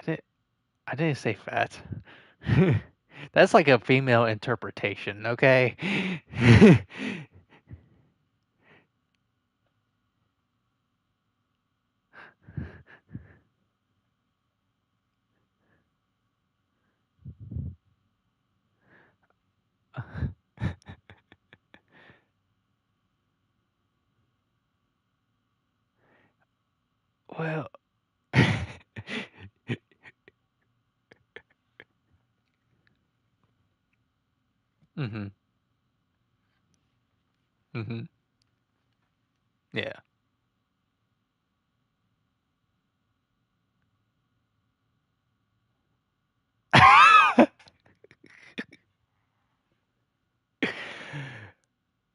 I didn't say fat. That's like a female interpretation, okay? Well, mhm. Mhm. Yeah.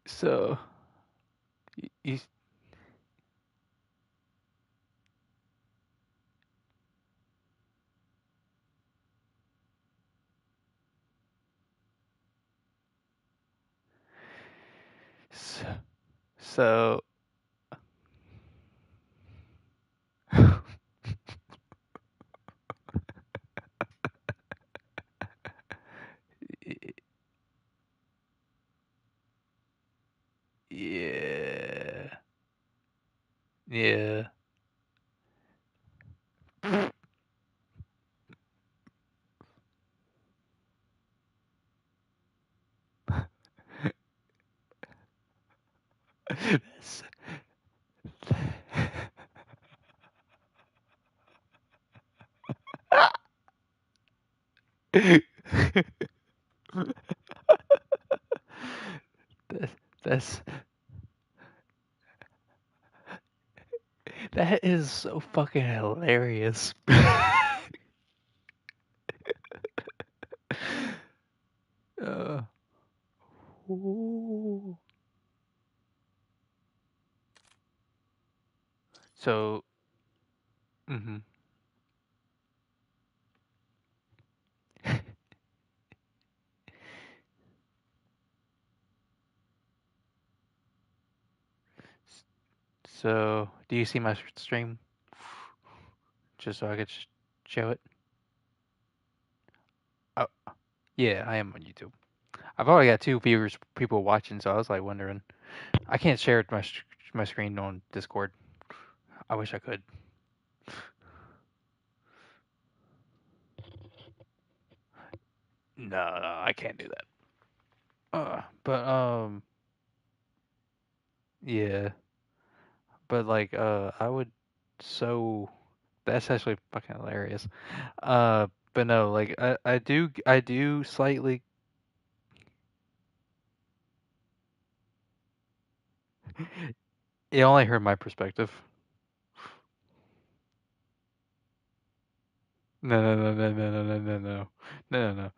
So, you so, so yeah. Yeah. That's That that's that is so fucking hilarious. uh, ooh. So, mhm. So, do you see my stream? Just so I could show it. Oh, yeah, I am on YouTube. I've already got two viewers, people watching, so I was like wondering. I can't share my screen on Discord. I wish I could. No, no, I can't do that. But yeah. But like, I would so that's actually fucking hilarious. But no, like I do slightly. It only hurt my perspective. No, no, no, no, no, no, no, no, no, no, no,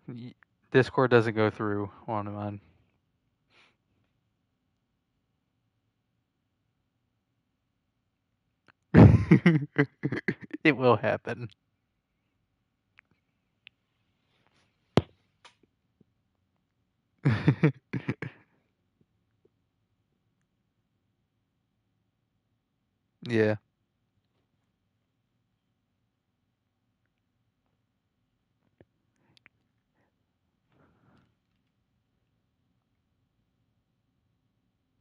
no. Discord doesn't go through on mine. It will happen. Yeah.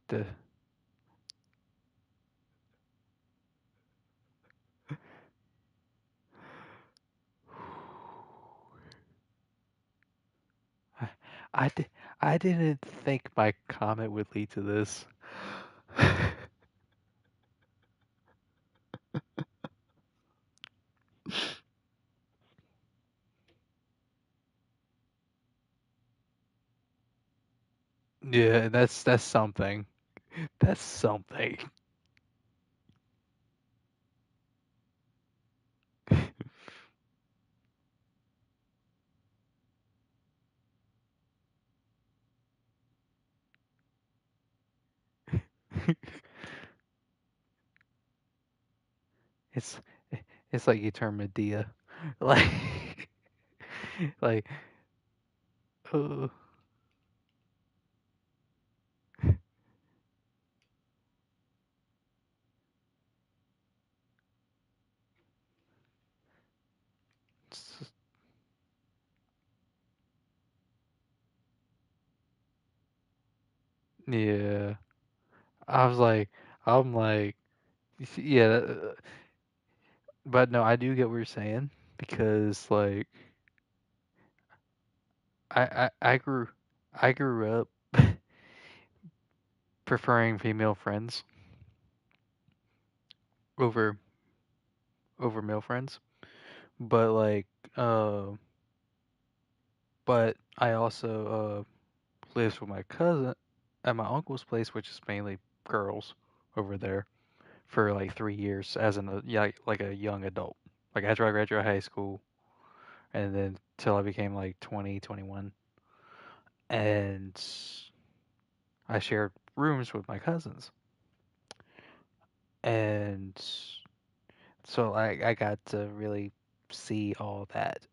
The I, di- I didn't think my comment would lead to this. Yeah, that's something. That's something. It's it's like you turn Medea. Like like uh, Yeah. I was like, I'm like, yeah, but no, I do get what you're saying because like I I grew up preferring female friends over male friends, but like uh but I also lives with my cousin at my uncle's place, which is mainly girls over there for like 3 years as yeah, like a young adult. Like after I graduated high school, and then till I became like 20, 21, and I shared rooms with my cousins, and so I got to really see all that.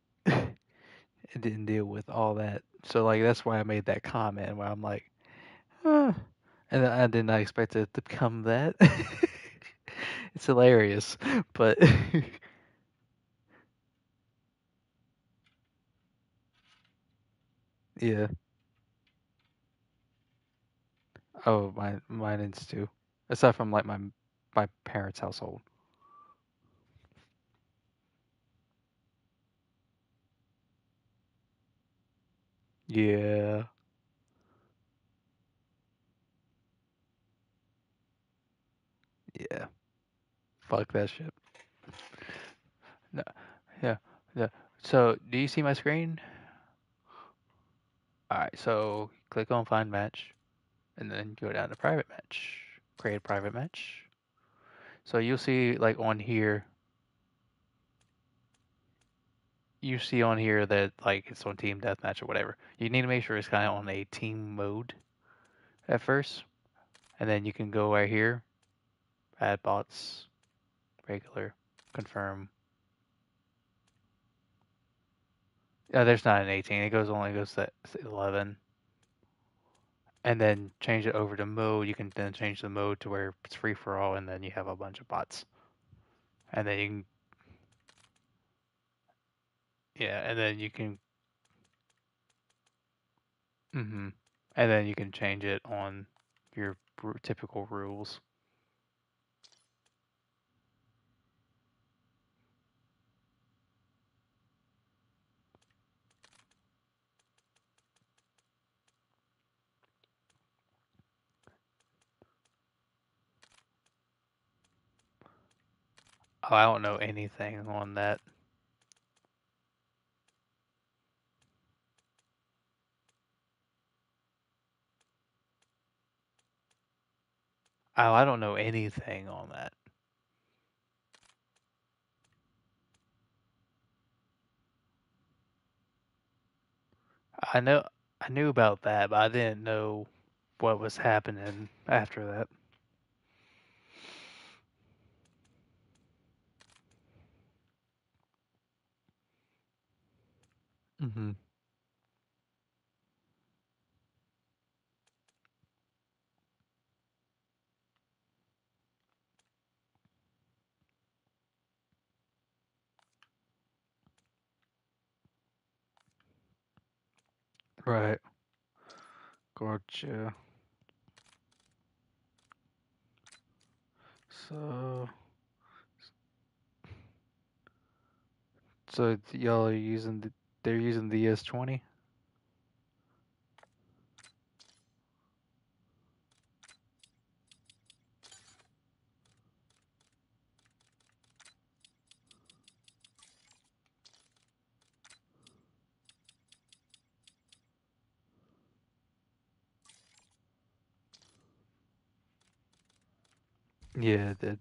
It didn't deal with all that, so like that's why I made that comment where I'm like, huh. And I did not expect it to become that. It's hilarious, but yeah. Oh, mine is too. Aside from like my parents' household. Yeah, yeah. Fuck that shit. No, yeah, yeah. So, do you see my screen? All right. So, click on find match, and then go down to private match. Create a private match. So you'll see like on here, you see on here that like it's on team deathmatch or whatever. You need to make sure it's kind of on a team mode at first, and then you can go right here, add bots, regular, confirm. There's not an 18. It goes to 11, and then change it over to mode. You can then change the mode to where it's free for all, and then you have a bunch of bots, and then you can yeah, and then you can mm-hmm, and then you can change it on your typical rules. Oh, I don't know anything on that. Oh, I don't know anything on that. I know I knew about that, but I didn't know what was happening after that. Hmm. Right. Gotcha. So, so y'all are using they're using the ES20? Yeah, it did.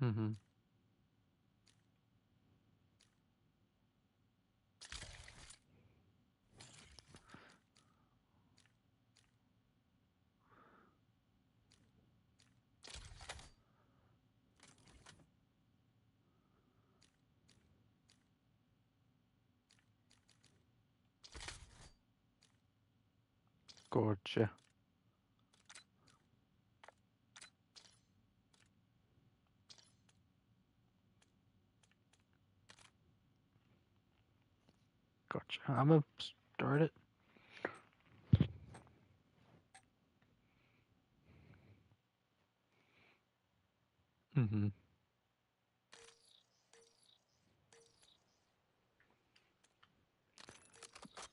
Hmm. Gotcha. Gotcha. I'm gonna start it. Mm-hmm.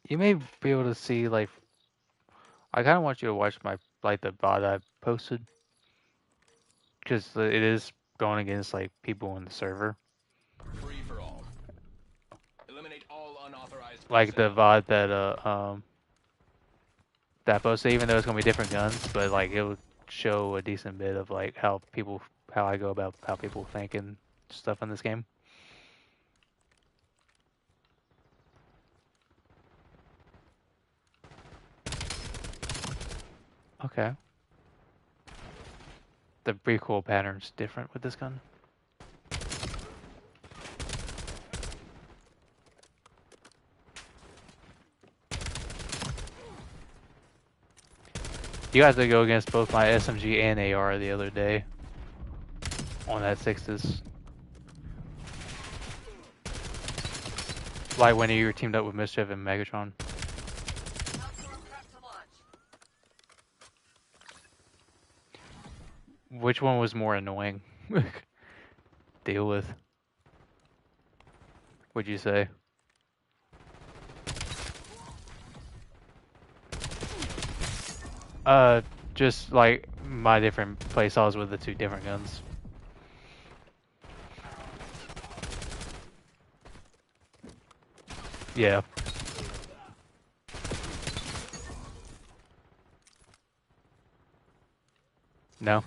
You may be able to see, like, I kind of want you to watch my, like, the VOD I posted. Because it is going against, like, people in the server. Free for all. Eliminate all unauthorized Like, the personnel. VOD that I posted, even though it's gonna be different guns, but, like, it would show a decent bit of, like, how I go about how people think and stuff in this game. Okay. The recoil pattern's different with this gun. You got to go against both my SMG and AR the other day on that Sixes. Like when you were teamed up with Mischief and Megatron. Which one was more annoying? Deal with, would you say? Just like my different playstyles with the two different guns. Yeah. No.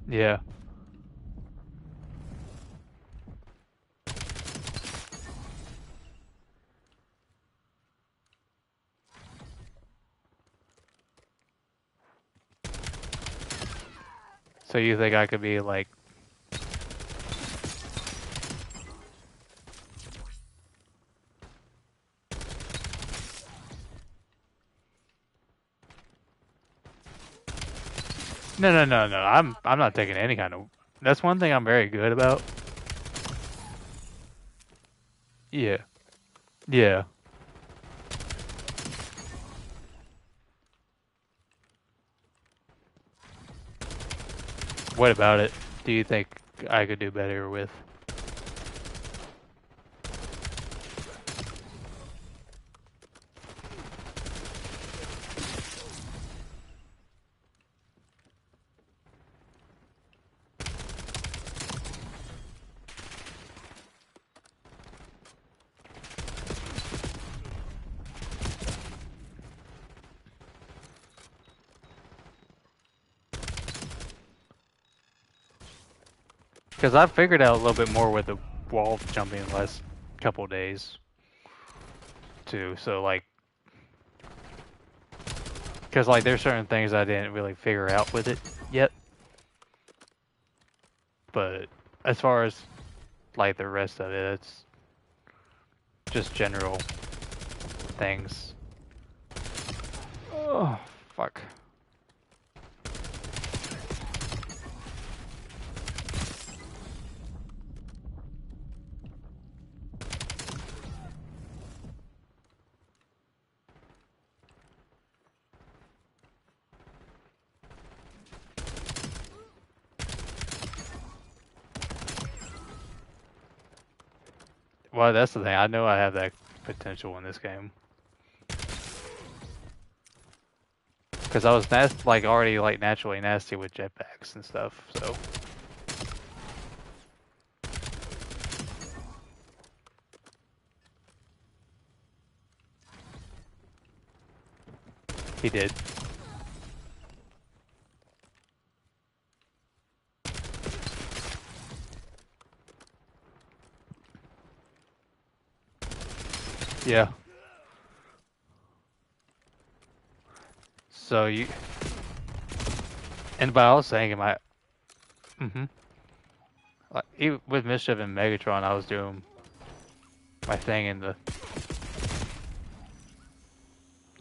Yeah. So you think I could be like... No. I'm not taking any kind of... That's one thing I'm very good about. Yeah. Yeah. What about it do you think I could do better with? Because I've figured out a little bit more with the wall jumping the last couple days, too. So, like, because, like, there's certain things I didn't really figure out with it yet. But as far as, like, the rest of it, it's just general things. Oh, fuck. Well, that's the thing. I know I have that potential in this game. Because I was like already like naturally nasty with jetpacks and stuff, so. He did. Yeah. So you. And but I was saying, am I? Like, even with Mischief and Megatron, I was doing my thing in the.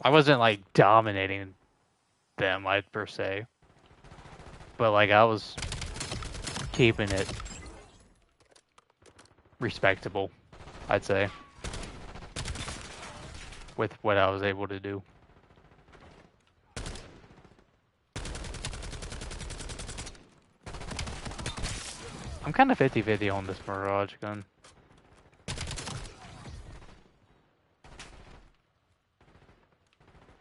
I wasn't like dominating them, like per se, but like I was keeping it respectable, I'd say, with what I was able to do. I'm kind of 50-50 on this Mirage gun.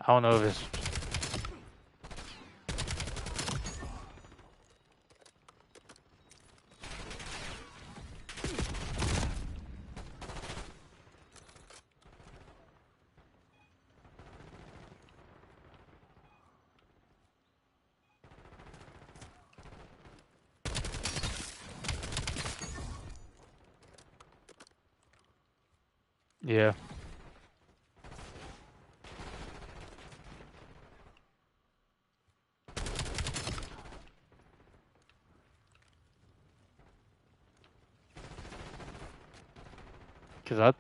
I don't know if it's. Yeah. Because I.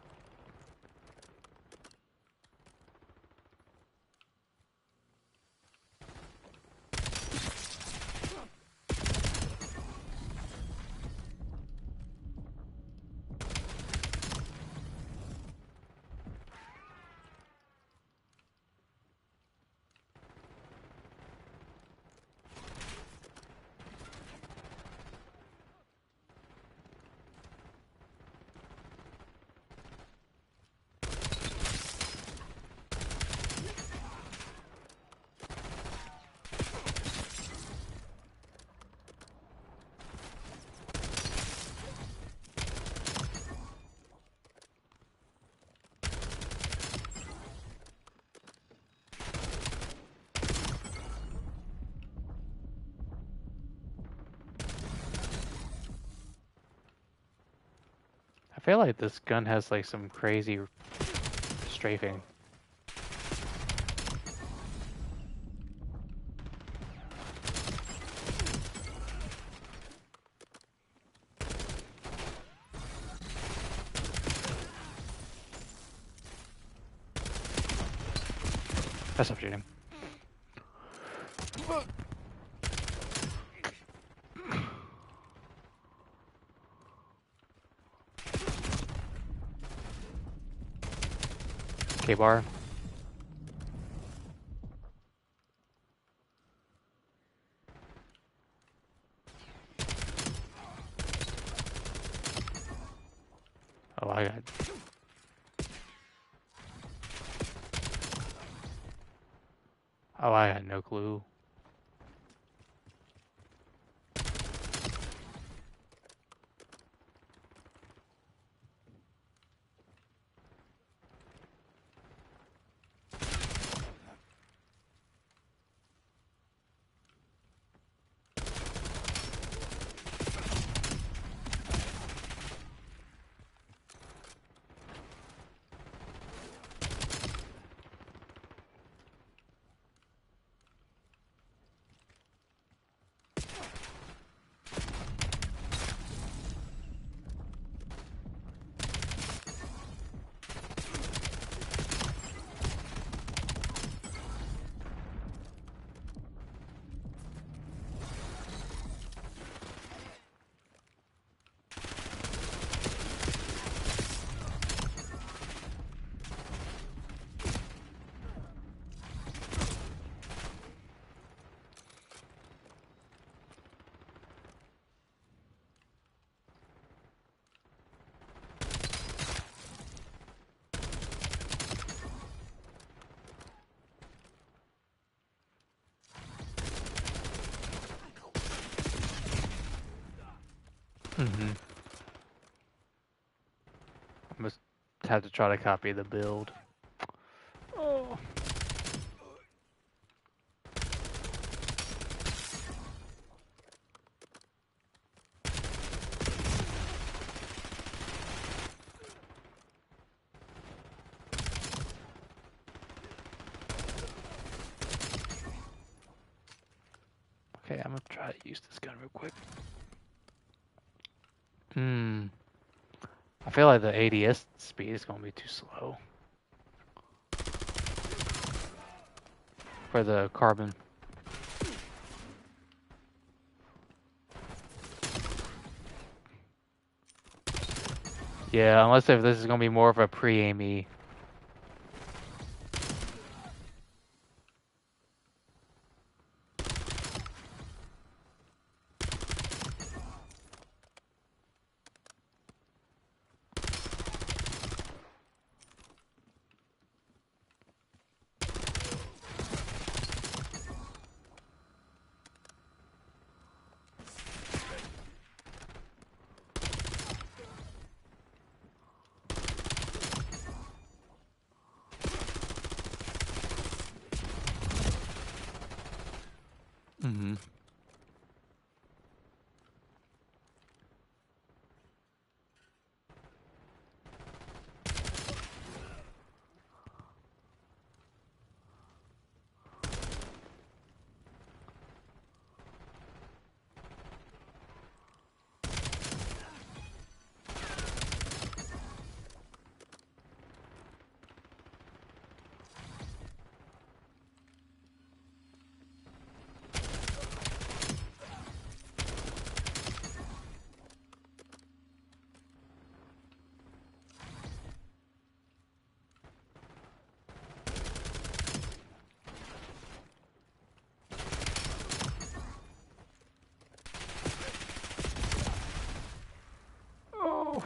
I feel like this gun has like some crazy strafing. That's not shooting. K-bar. Oh, I got. Oh, I had no clue. Mm-hmm. I must have to try to copy the build. Oh. Okay, I'm gonna try to use this gun real quick. I feel like the ADS speed is gonna be too slow for the carbon. Yeah, unless if this is gonna be more of a pre-aim-y. Mm-hmm. Oh.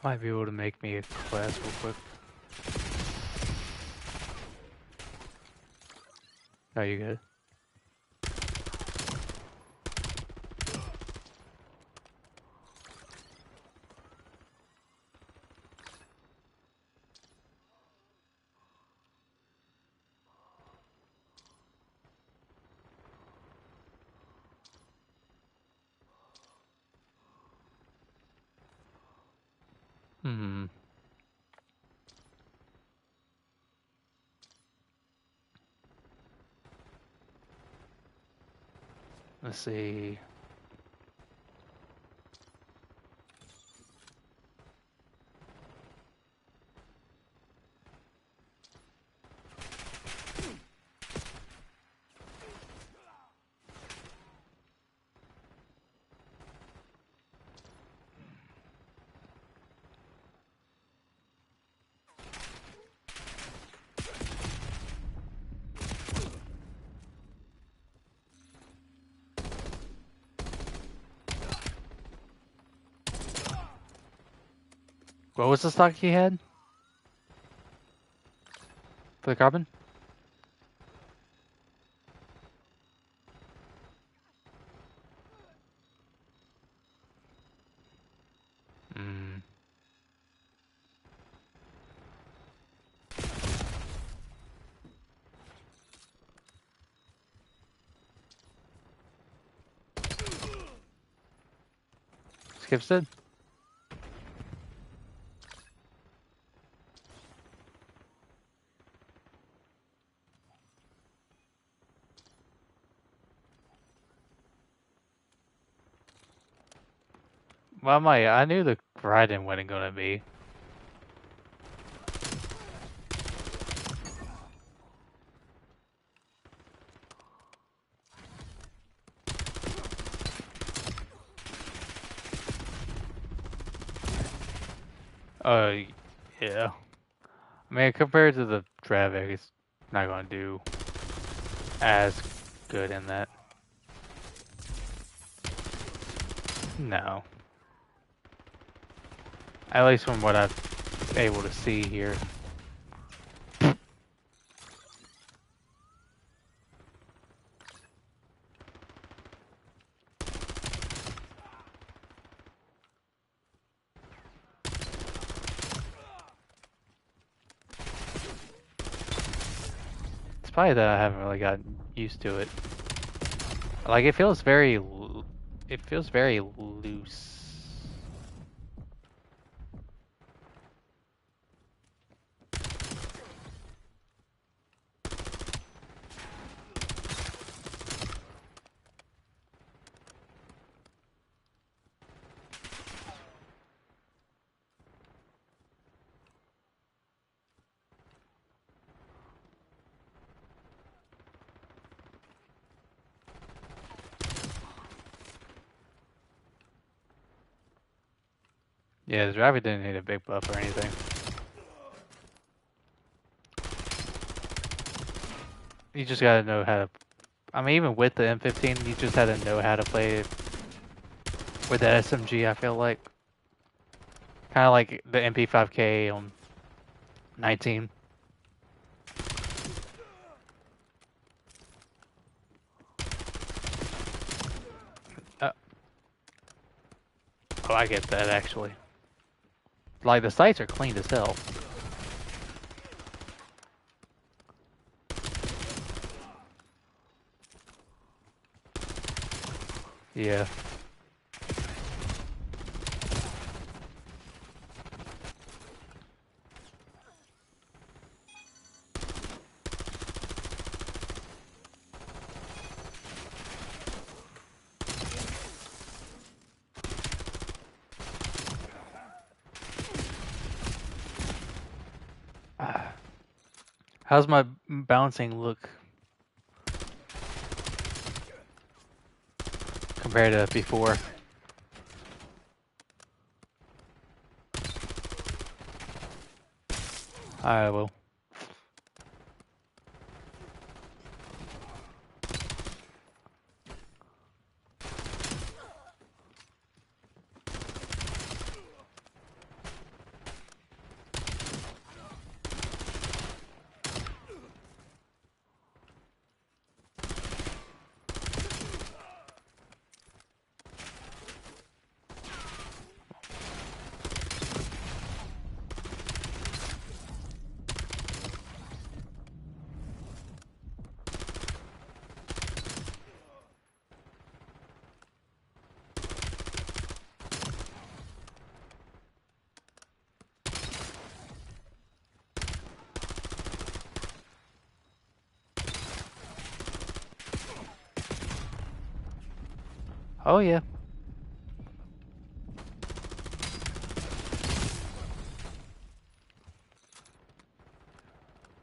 I might be able to make me a class real quick. Oh, you good? Hmm. Let's see. What was the stock he had for the carbon? Hmm. Skips it? Well, I knew the Raiden wasn't gonna be. Yeah. I mean, compared to the Dravik, it's not gonna do as good in that. No. At least from what I've able to see here. probably that I haven't really gotten used to it. Like it feels very loose. Yeah, the driver didn't need a big buff or anything. You just gotta know how to. I mean, even with the M15, you just had to know how to play with the SMG. I feel like kind of like the MP5K on 19. Oh, I get that actually. Like the sights are clean as hell. Yeah. How's my bouncing look compared to before? I will. Oh yeah.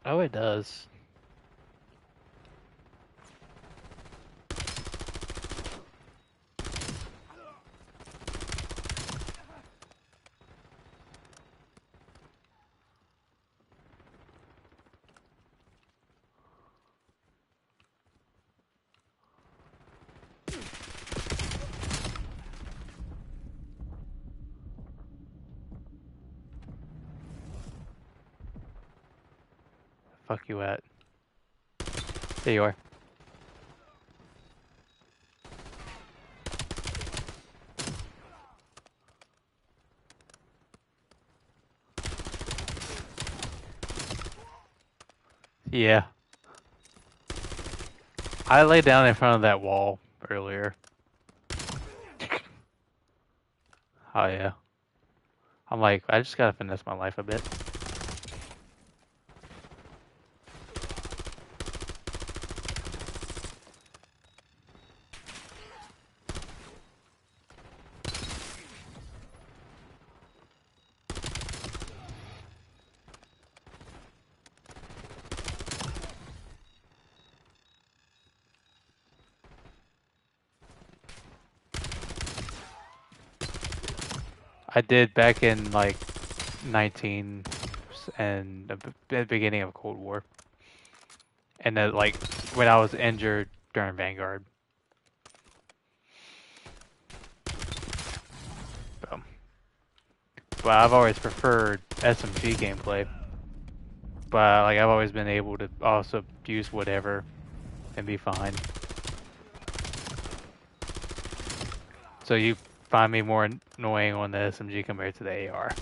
Oh, it does. Fuck you at. There you are. Yeah. I laid down in front of that wall earlier. Oh yeah. I'm like, I just gotta finesse my life a bit. I did back in like 19 and the beginning of Cold War. And then like when I was injured during Vanguard. But I've always preferred SMG gameplay. But like I've always been able to also use whatever and be fine. So you find me more annoying on the SMG compared to the AR.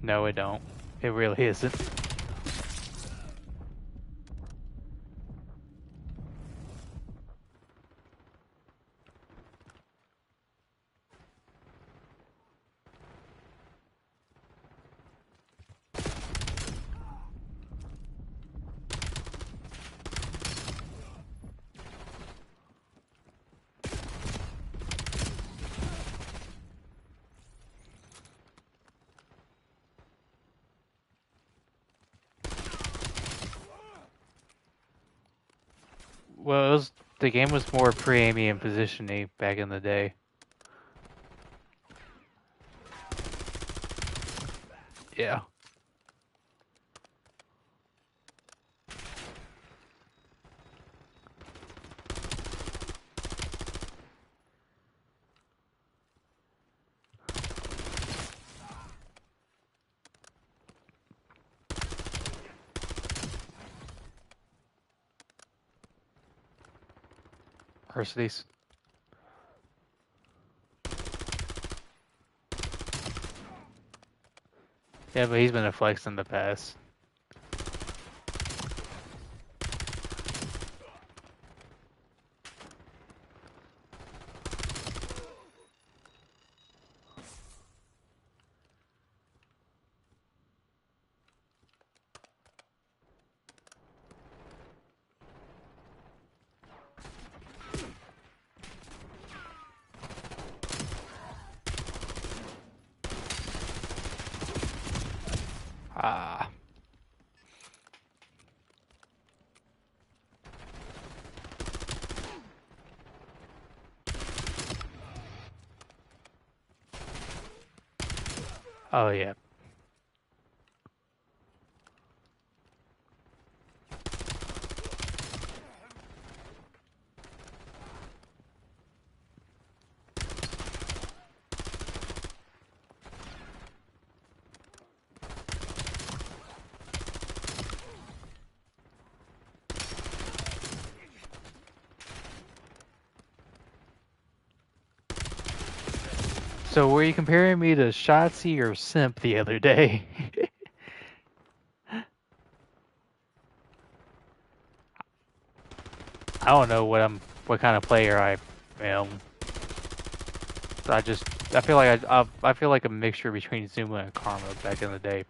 No, it don't. It really isn't. Well, the game was more pre-aiming and positioning back in the day. Yeah. Mercedes. Yeah, but he's been a flex in the past. Ah. Oh, yeah. So were you comparing me to Shotzi or Simp the other day? I don't know what kind of player I am. I feel like I feel like a mixture between Zuma and Karma back in the day.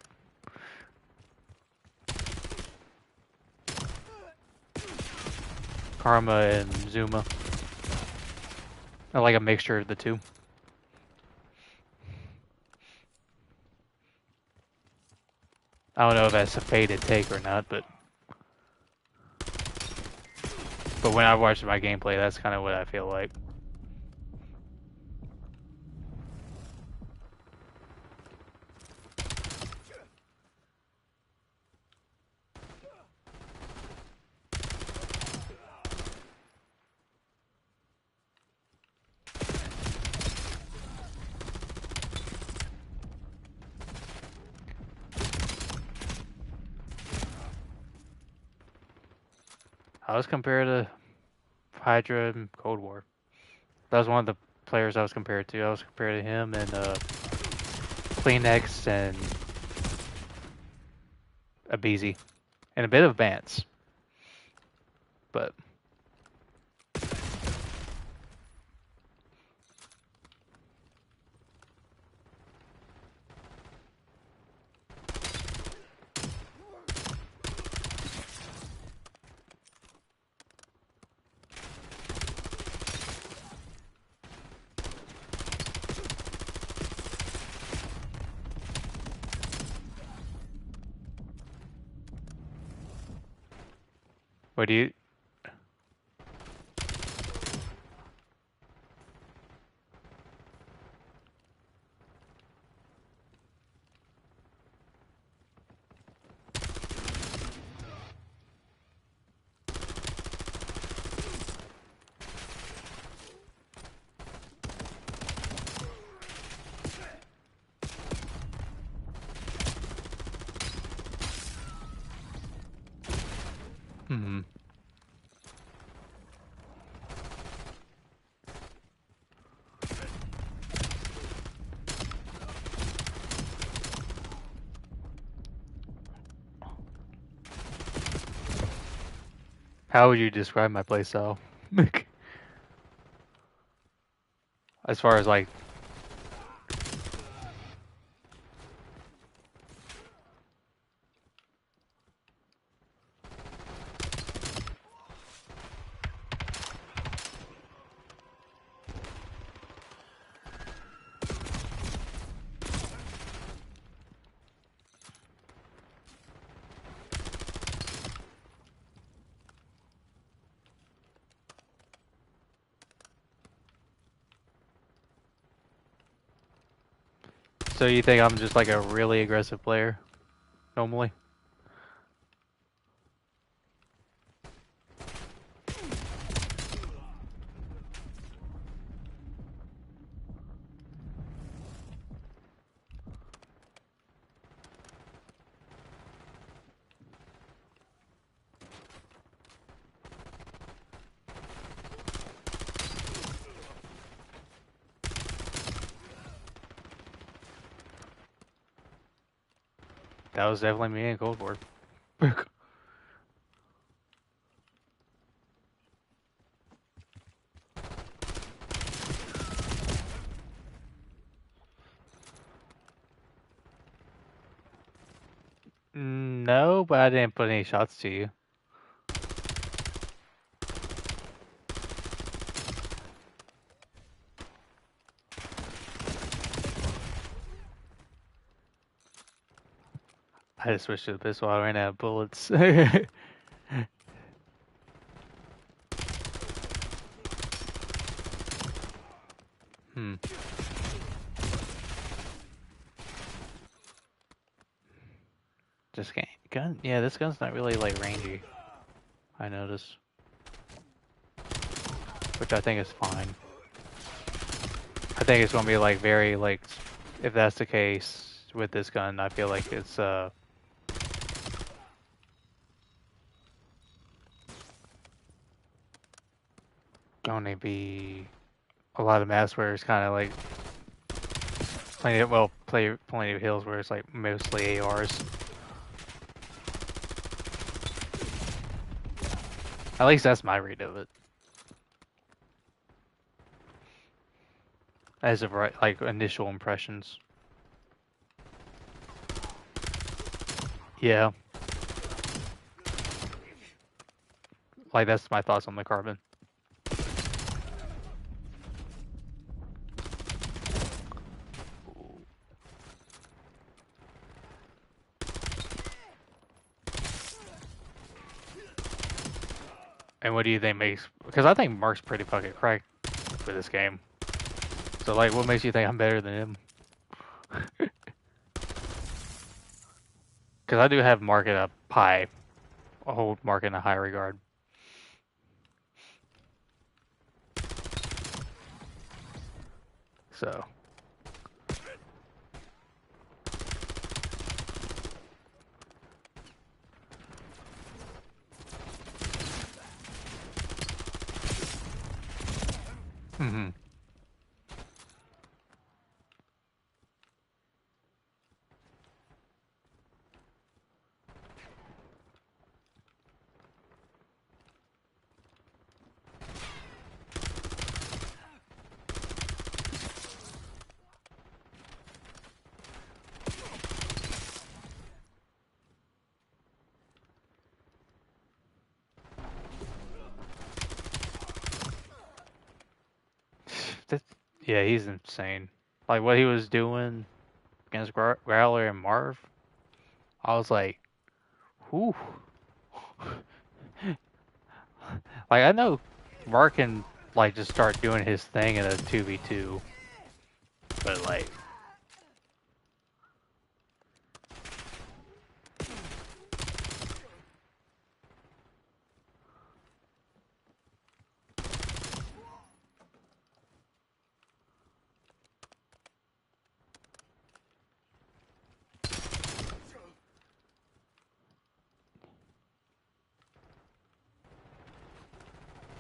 Karma and Zuma. I like a mixture of the two. I don't know if that's a faded take or not, but when I watch my gameplay, that's kind of what I feel like. I was compared to Hydra and Cold War. That was one of the players I was compared to. I was compared to him and Kleenex and Abizi. And a bit of Vance. But what do you... Hmm. How would you describe my playstyle? As far as like, so you think I'm just like a really aggressive player normally? That was definitely me in Cold War. No, but I didn't put any shots to you. I just switched to the pistol. I ran out of bullets. Hmm. Just gun. Yeah, this gun's not really like rangy. I noticed, which I think is fine. I think it's gonna be like very like, if that's the case with this gun, I feel like it's gonna be a lot of maps where it's kind of like plenty of hills where it's like mostly ARs. At least that's my read of it. As of right, like initial impressions. Yeah. Like that's my thoughts on the Carbon. And what do you think makes? Because I think Mark's pretty fucking cracked for this game. So like, what makes you think I'm better than him? Because I do have Mark at I hold Mark in a high regard. So. Mm-hmm. Yeah, he's insane. Like what he was doing against Growler and Marv, I was like, whew. Like I know Mark can like just start doing his thing in a 2v2, but like.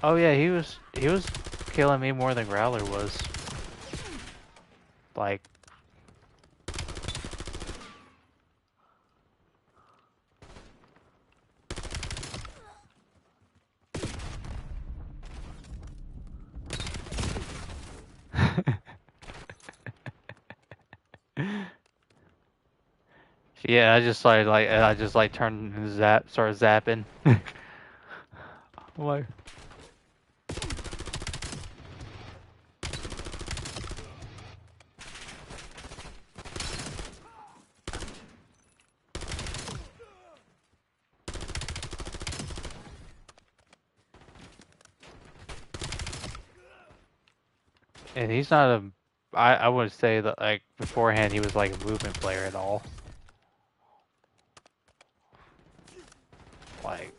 Oh yeah, he was killing me more than Growler was. Like. Yeah, I just like turn and start zapping. Why? And he's not a. I wouldn't say that like beforehand he was like a movement player at all. Like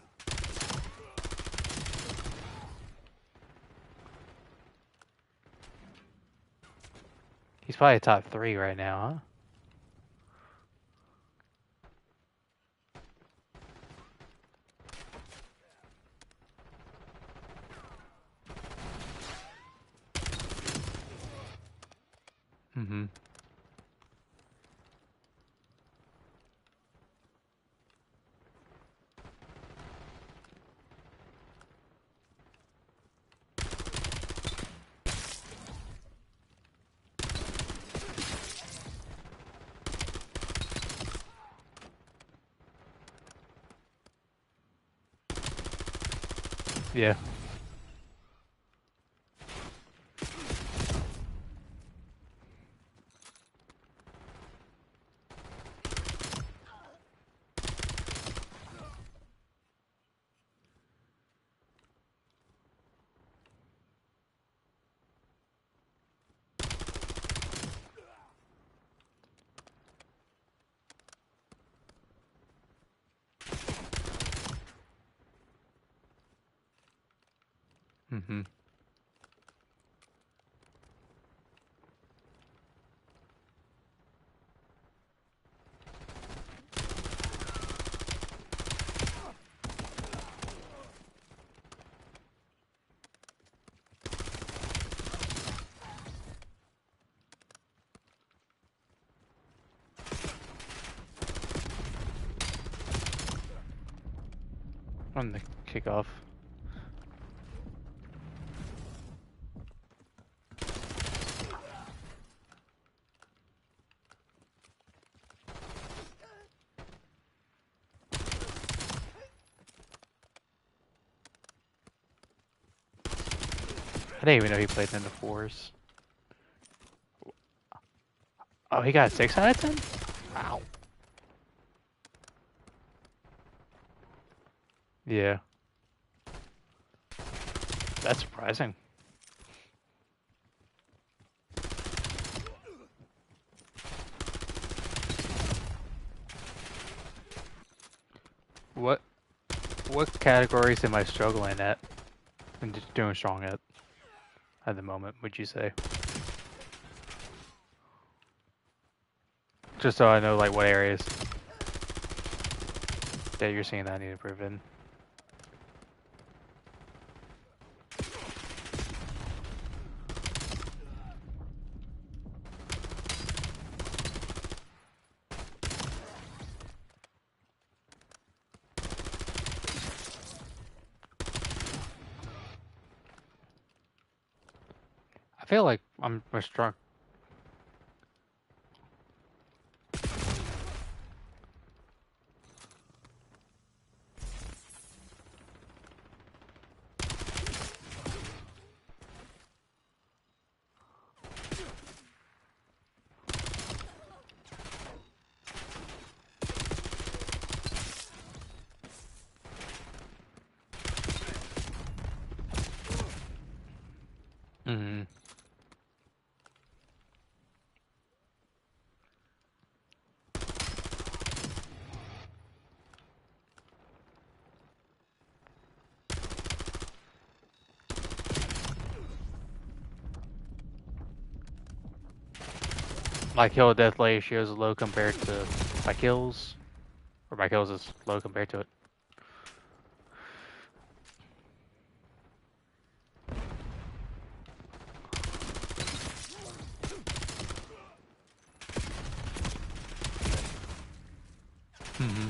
he's probably top 3 right now, huh? Mm-hmm. Yeah. Mm-hmm. On the kickoff. I didn't even know he played in the 4s. Oh, he got 6 out of 10? Wow. Yeah. That's surprising. What categories am I struggling at and just doing strong at the moment, would you say? Just so I know like what areas that you're seeing that I need to improve in. I feel like I'm strong. Mm-hmm. My kill to death ratio is low compared to my kills, or my kills is low compared to it. Mm-hmm.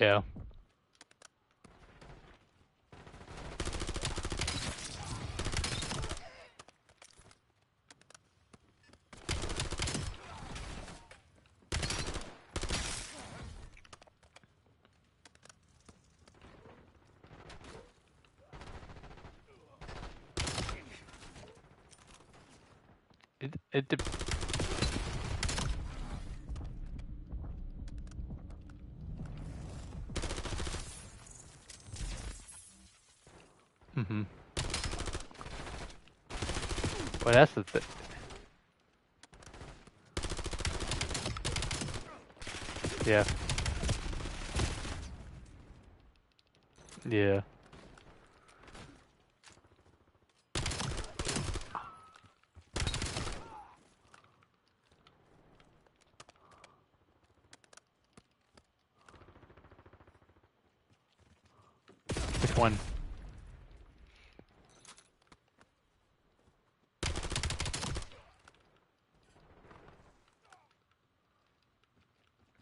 Yeah. It mm-hmm. Well, that's the thing. Yeah. Yeah. Which one?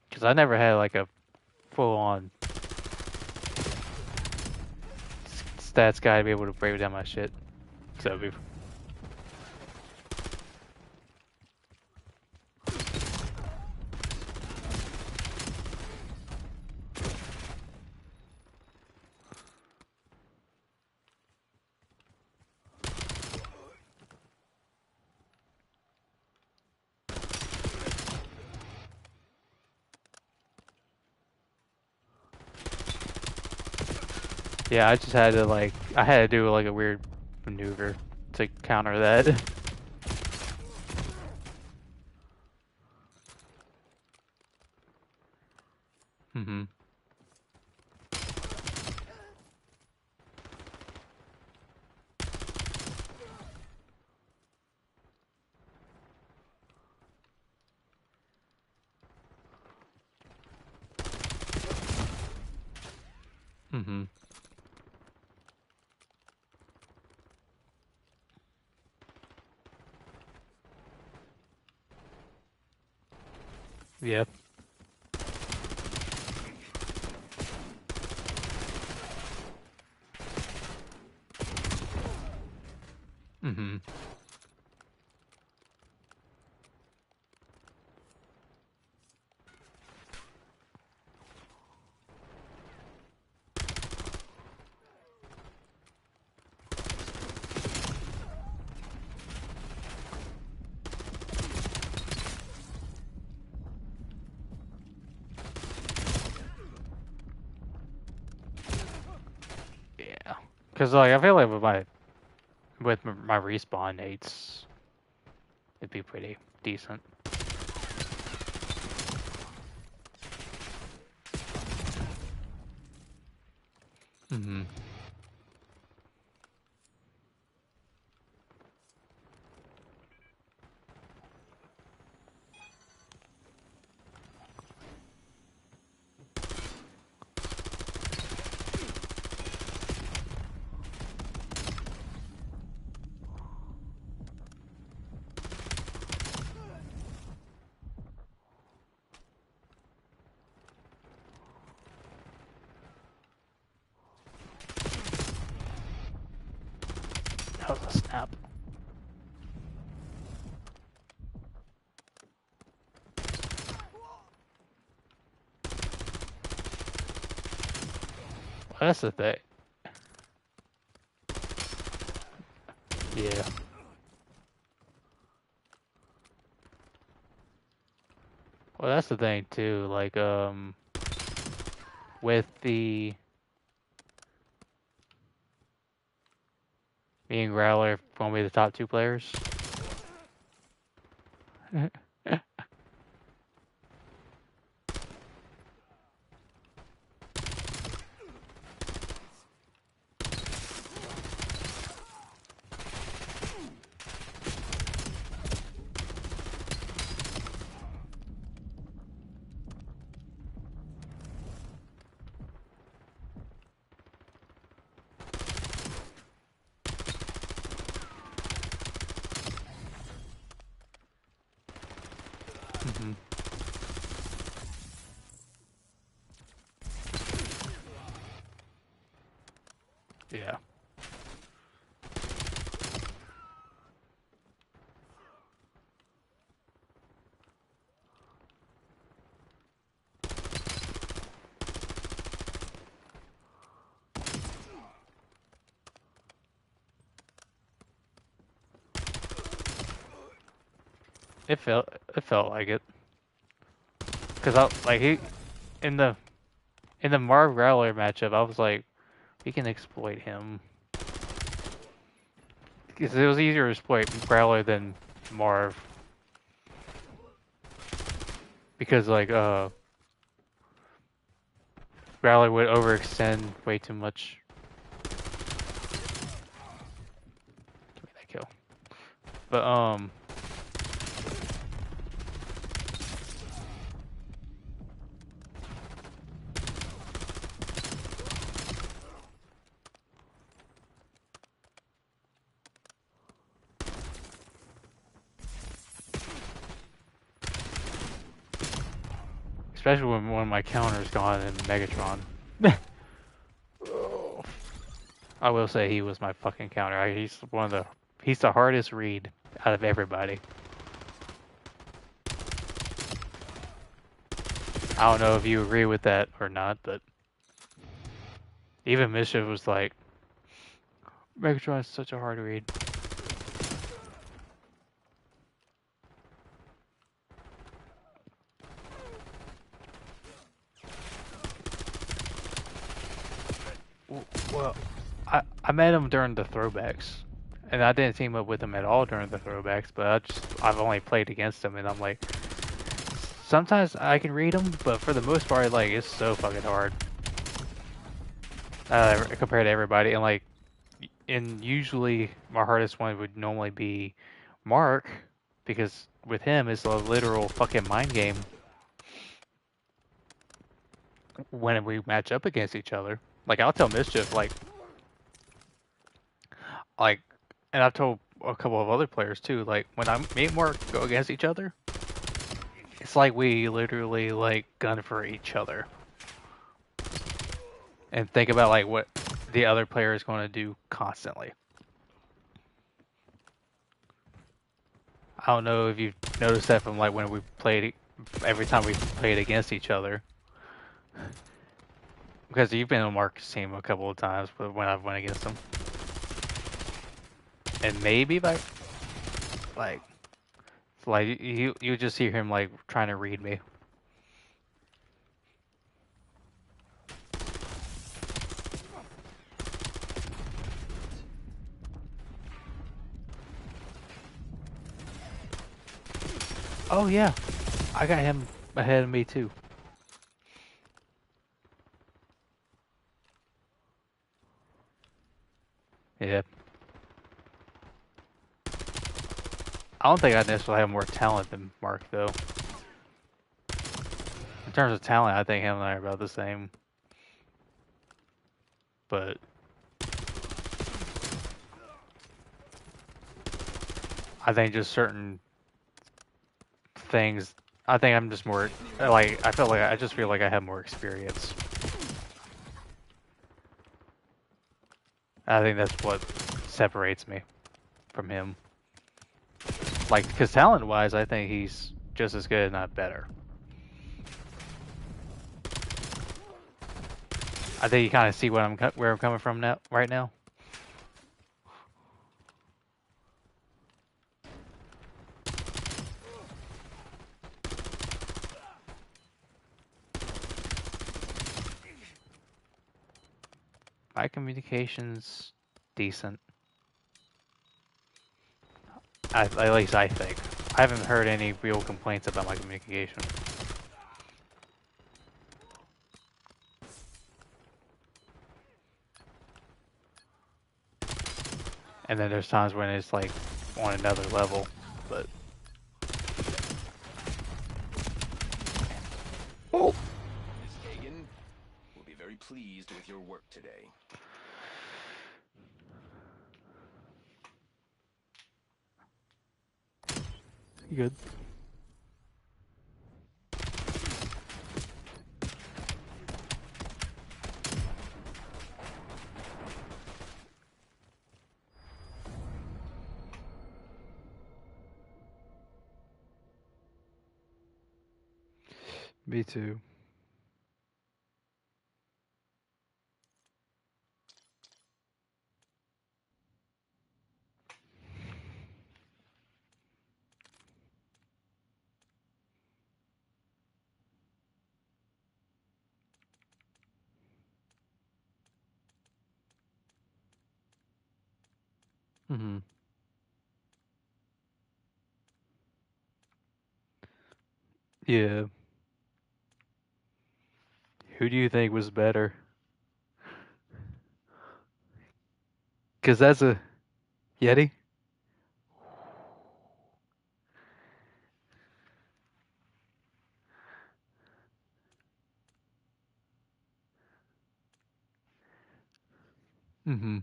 Because I never had like a full-on stats guy to be able to break down my shit. So we. Yeah, I just had to like, I had to do like a weird maneuver to counter that. Mm-hmm. Mm-hmm. Yep. Mm-hmm. Yeah. Because like I feel like with my respawn rates, it'd be pretty decent. Mm-hmm. That was a snap. Well, that's the thing. Yeah. Well, that's the thing too. Like, with the me and Growler won't be the top two players. Yeah. It felt like it. Cause in the Marv Growler matchup, I was like, we can exploit him. Because it was easier to exploit Growler than Marv. Because Growler would overextend way too much. Give me that kill. But especially when one of my counters gone in Megatron. I will say he was my fucking counter. He's the hardest read out of everybody. I don't know if you agree with that or not, but even Mischief was like, Megatron is such a hard read. Well, I met him during the throwbacks, and I didn't team up with him at all during the throwbacks. But I've only played against him, and I'm like, sometimes I can read him, but for the most part, like it's so fucking hard compared to everybody. And usually my hardest one would normally be Mark, because with him it's a literal fucking mind game when we match up against each other. Like I'll tell Mischief like, and I've told a couple of other players too. Like when me and Mark go against each other, it's like we literally like gun for each other, and think about like what the other player is going to do constantly. I don't know if you've noticed that from like when we played, every time we played against each other. Because you've been on Mark's team a couple of times, but when I've went against him, and maybe like you just hear him like trying to read me. Oh yeah, I got him ahead of me too. Yeah. I don't think I necessarily have more talent than Mark though. In terms of talent, I think him and I are about the same. But I think just certain things. I think I'm just more like I just feel like I have more experience. I think that's what separates me from him. Like, because talent-wise, I think he's just as good, if not better. I think you kind of see where I'm coming from now, right now. My communication's decent. At least I think. I haven't heard any real complaints about my communication. And then there's times when it's like on another level, but. Oh! Miss Kagan will be very pleased with your work today. Good. Me too. Mhm. Yeah. Who do you think was better? Cause that's a Yeti. Mhm.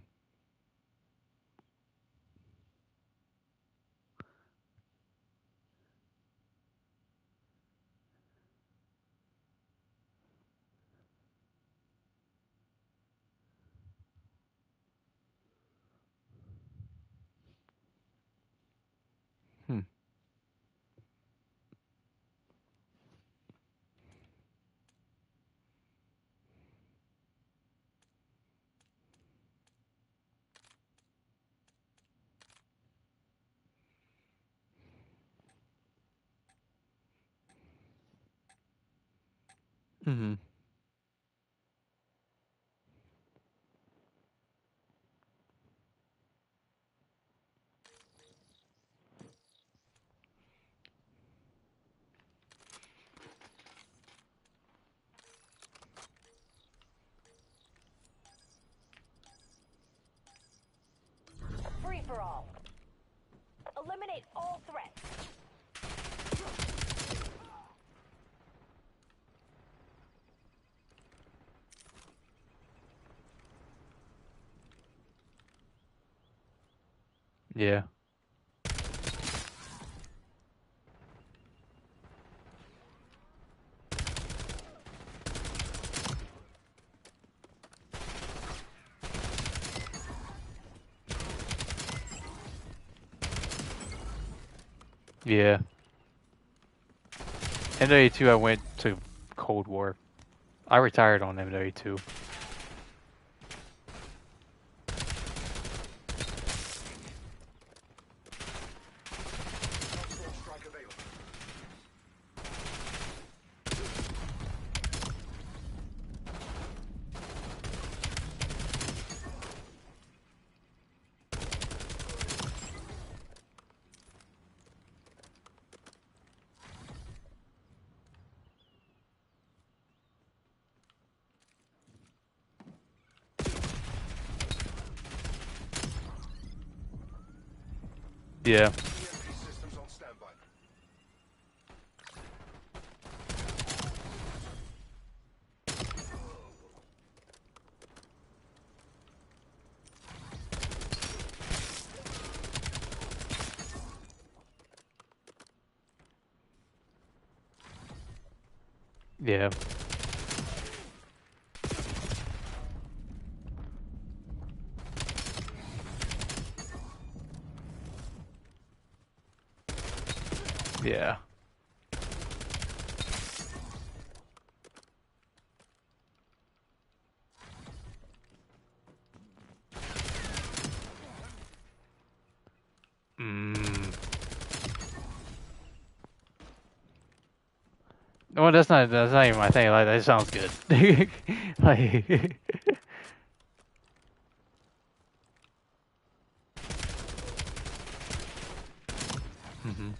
Hmm. Mhm. Free for all. Eliminate all threats. Yeah. Yeah. MW2, I went to Cold War. I retired on MW2. Yeah. Systems on standby. Yeah. Yeah. Mm. Well, that's not even my thing. Like that sounds good. Like. Mhm.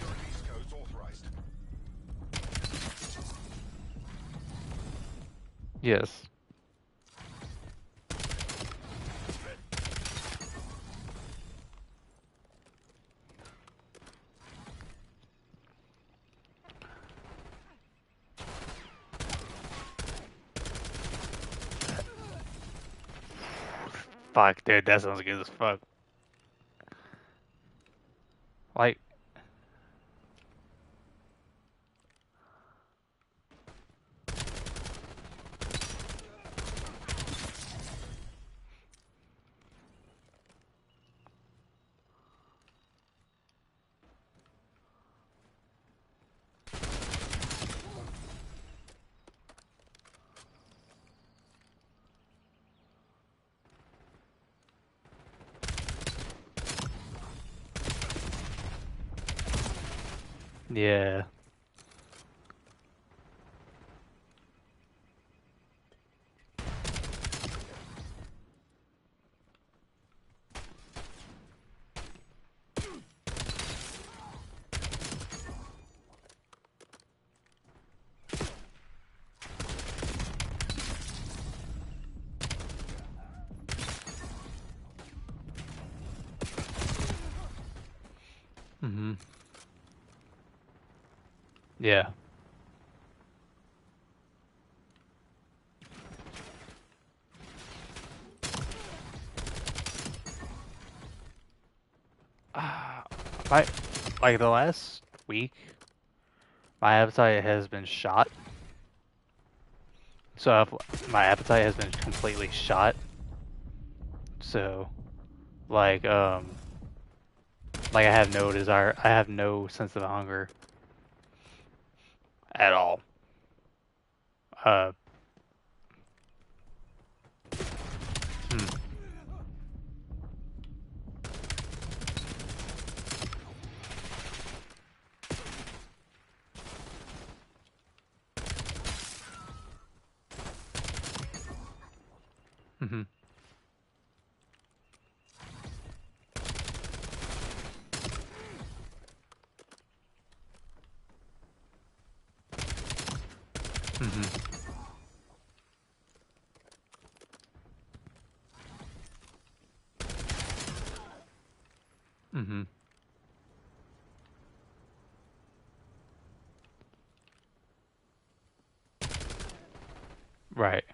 Release codes authorized. Yes. Fuck, dude, that sounds good as fuck. Like, Yeah. Mm-hmm. Yeah. My, like the last week, my appetite has been shot. So my appetite has been completely shot. So, like, like I have no desire, I have no sense of hunger at all. Uh, hmm. Mm-hmm. Mm-hmm. Mm-hmm. Right.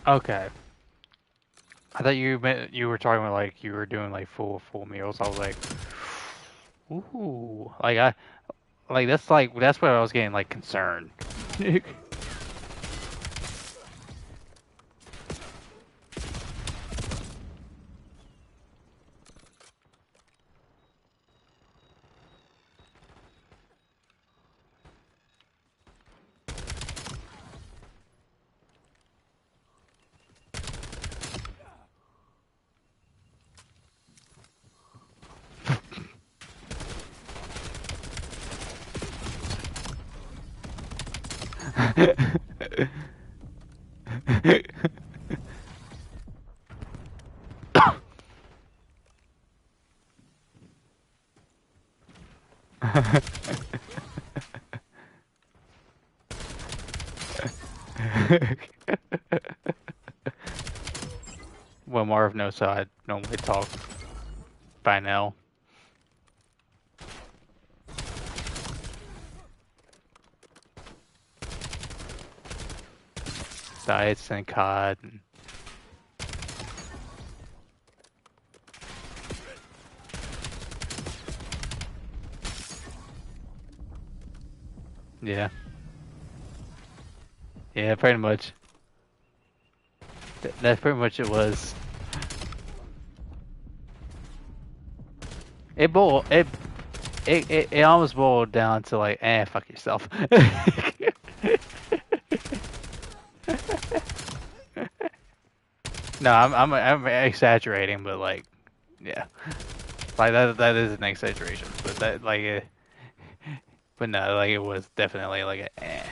Okay. I thought you were talking about like you were doing like full meals. I was like, ooh, that's where I was getting like concerned. Well, Marv knows how I normally talk by now. Diets and COD. And, yeah. Yeah, pretty much. That's pretty much it was. It boiled. It almost boiled down to like, fuck yourself. No, I'm exaggerating, but like, yeah, like that is an exaggeration, but that like, but no, like it was definitely like a.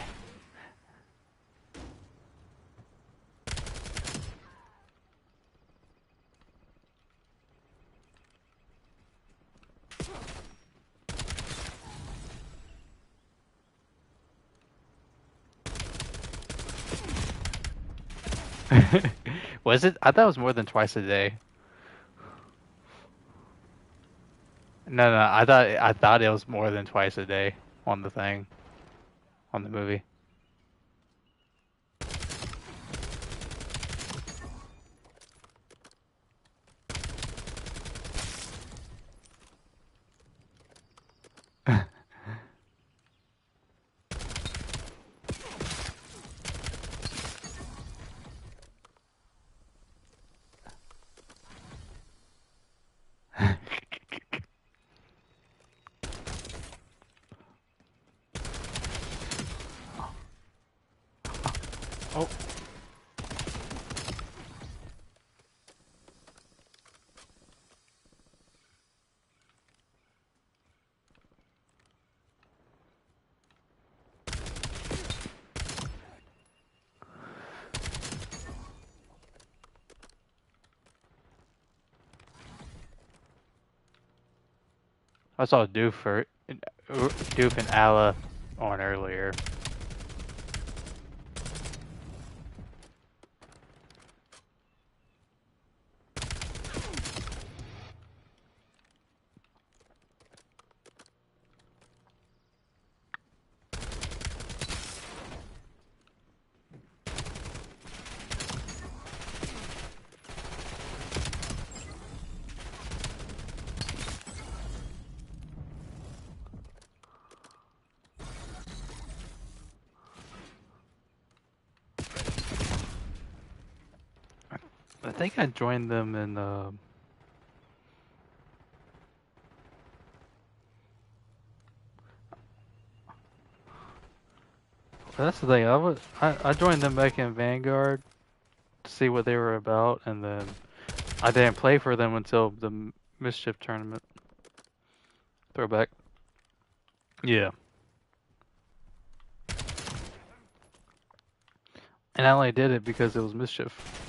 Was it? I thought it was more than twice a day. No, I thought it was more than twice a day on the thing, on the movie. Oh. I saw Doof and Ala on earlier. I think I joined them in that's the thing. I joined them back in Vanguard to see what they were about, and then I didn't play for them until the Mischief tournament. Throwback. Yeah. And I only did it because it was Mischief.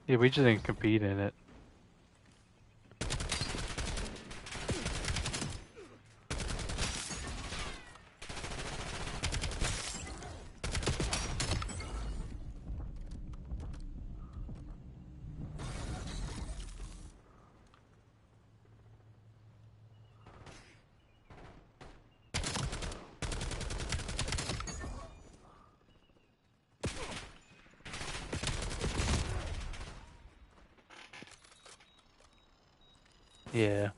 Yeah, we just didn't compete in it. Yeah.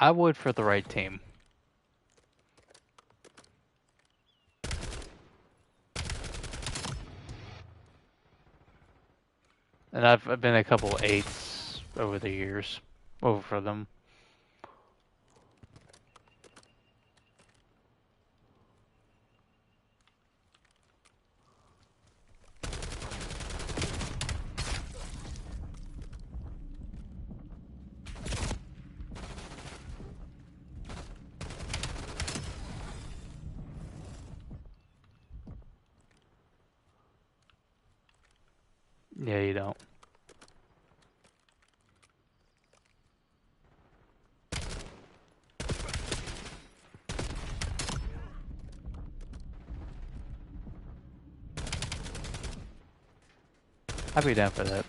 I would for the right team. And I've been a couple 8s over the years over for them. Yeah, you don't. I'd be down for that.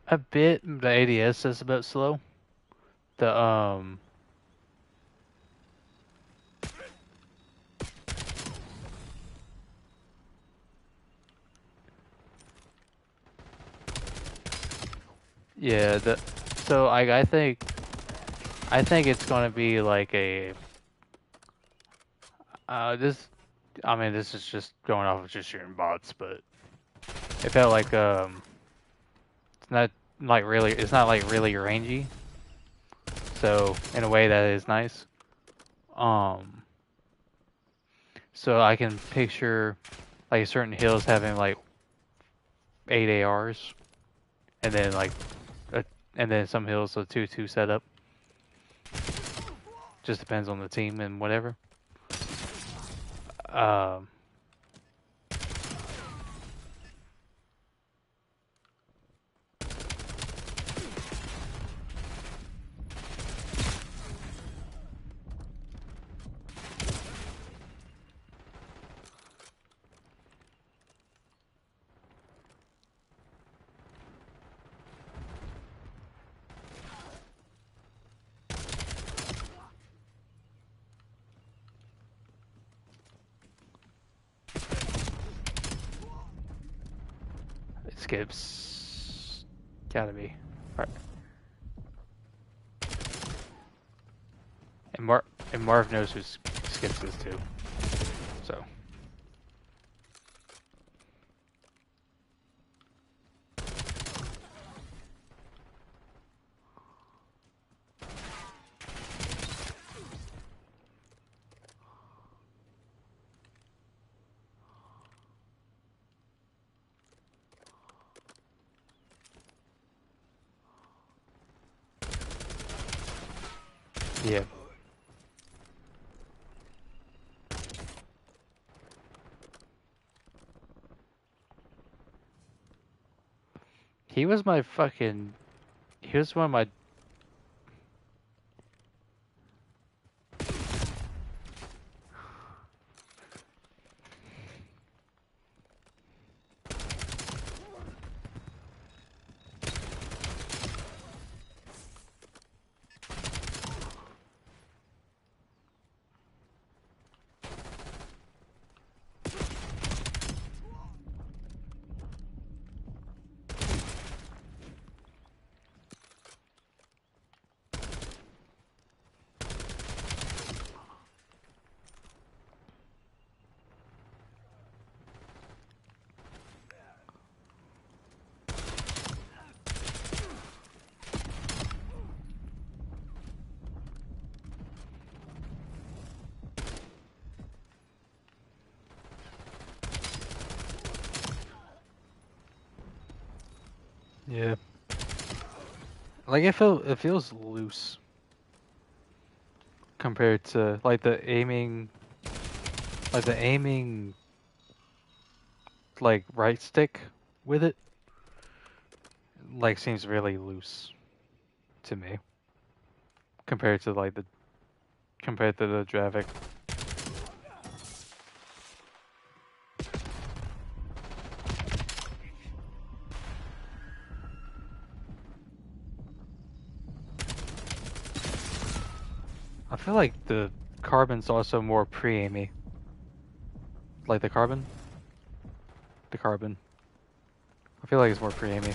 A bit. The ADS is a bit slow. The yeah. So I think it's gonna be like a this. I mean, this is just going off of just shooting bots, but it felt like it's not like really. It's not like really rangy. So in a way that is nice. Um. So I can picture like certain hills having like 8 ARs, and then like a, and then some hills a 2-2 setup. Just depends on the team and whatever. Um, it skips. Gotta be. Right. And Marv knows who skips this too. So yeah. He was my fucking. He was one of my. Yeah. Like it feels loose compared to like the aiming like right stick with it like seems really loose to me compared to the Dravik. I feel like the Carbon's also more pre-aimy. Like the Carbon? The Carbon. I feel like it's more pre-aimy.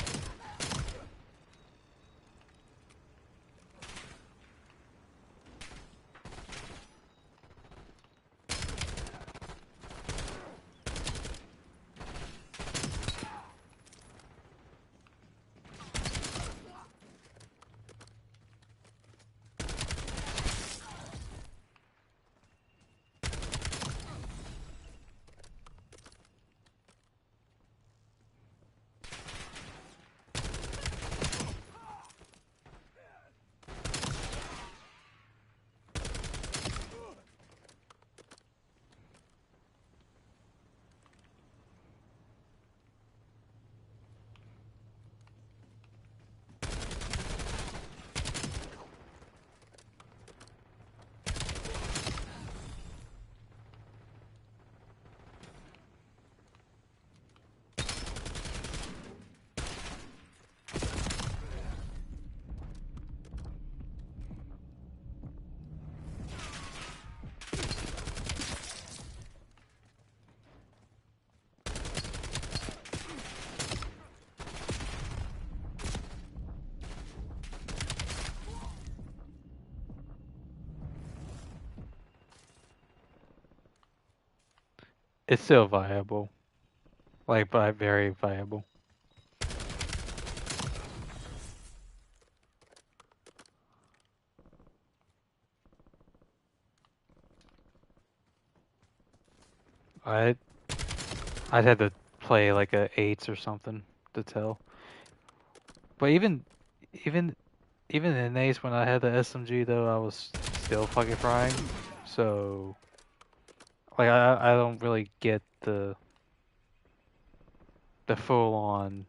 it's still viable. Like, but very viable. I I'd had to play like a 8s or something to tell. But even even in Ace when I had the SMG though, I was still fucking frying. So like I don't really get the full on.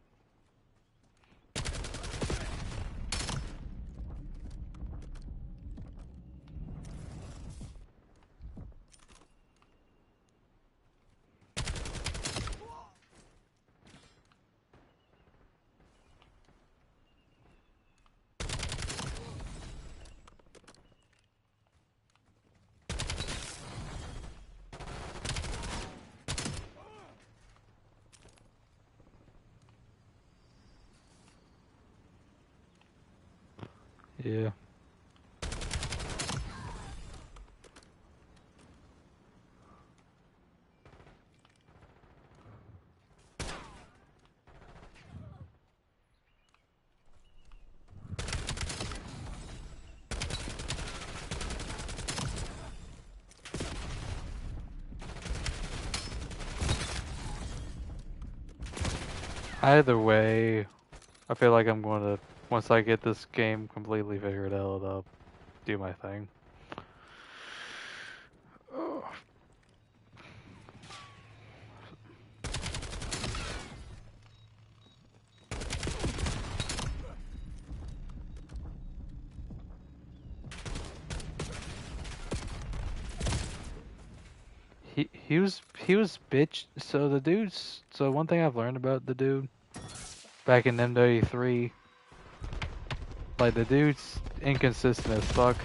Yeah. Either way, I feel like I'm going to, once I get this game completely figured out, I'll do my thing. He was bitch. So the dude's, so one thing I've learned about the dude back in MW3, like the dude's inconsistent as fuck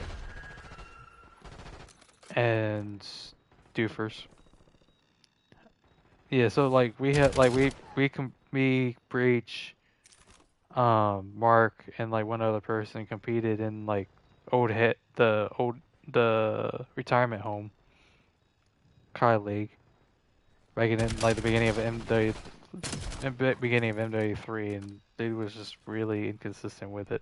and doofers. Yeah, so like we had like we Breach, Mark and like one other person competed in like the retirement home Kai League back in like the beginning of beginning of MW3, and dude was just really inconsistent with it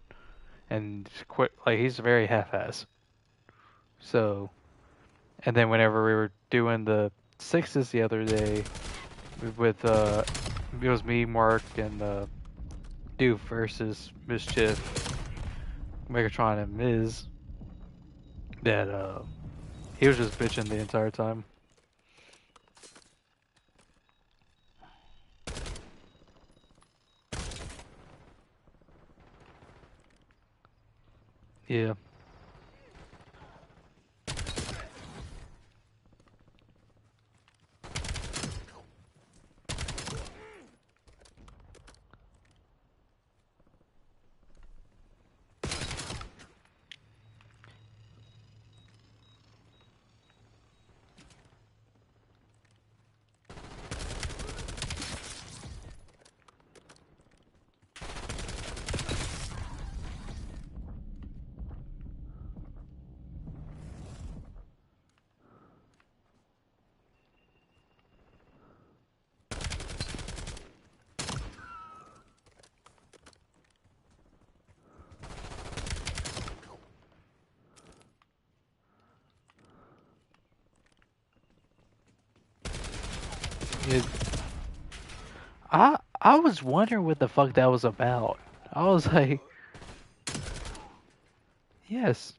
and just quit, like he's very half-ass. So, and then whenever we were doing the sixes the other day with it was me, Mark, and Doof versus Mischief, Megatron, and Miz. That he was just bitching the entire time. Yeah. It, I was wondering what the fuck that was about. I was like, yes.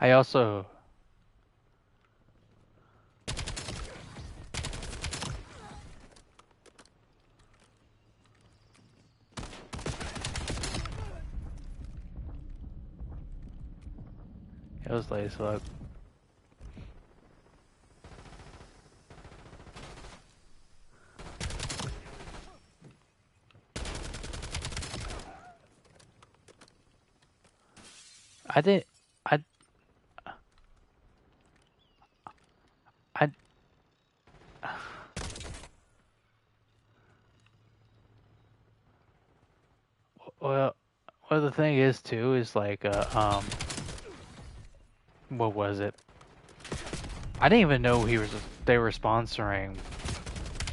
I also it was late as fuck. I didn't. I. Well, well, the thing is too is like what was it? I didn't even know they were sponsoring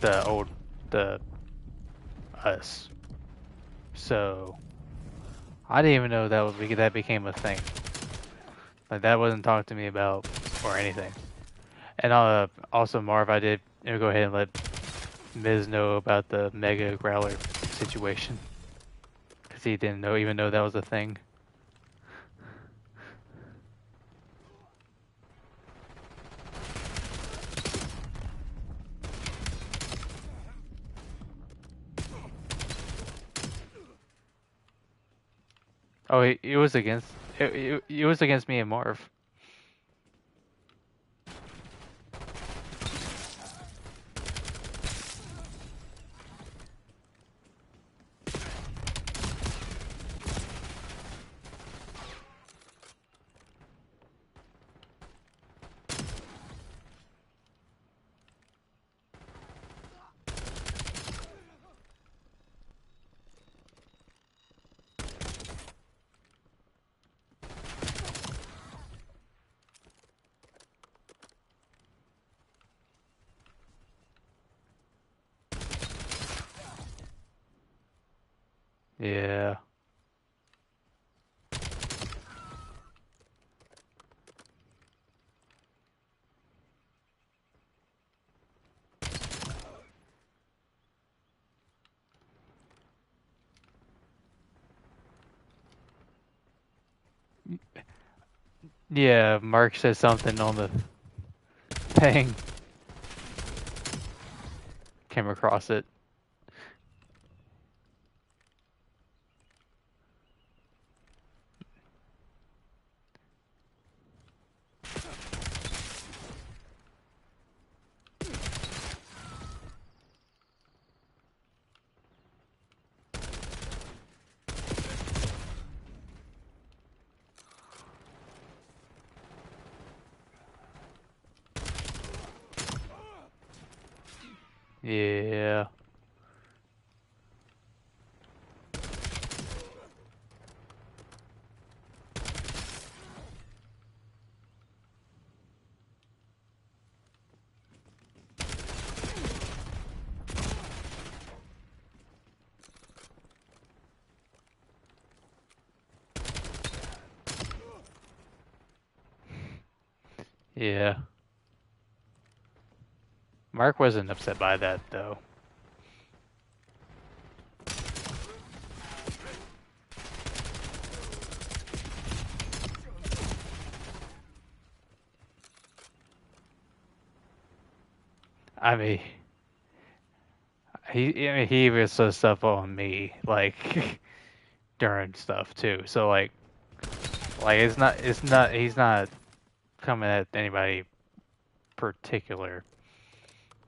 the old the us. So I didn't even know that became a thing. Like that wasn't talked to me about or anything. And also Marv, I did go ahead and let Miz know about the Mega Growler situation because he didn't even know that was a thing. Oh, it was against it was against me and Marv. Yeah. Yeah, Mark said something on the thing. Came across it. Yeah. Yeah. Mark wasn't upset by that though. I mean, he even said stuff on me like during stuff too. So like he's not coming at anybody particular,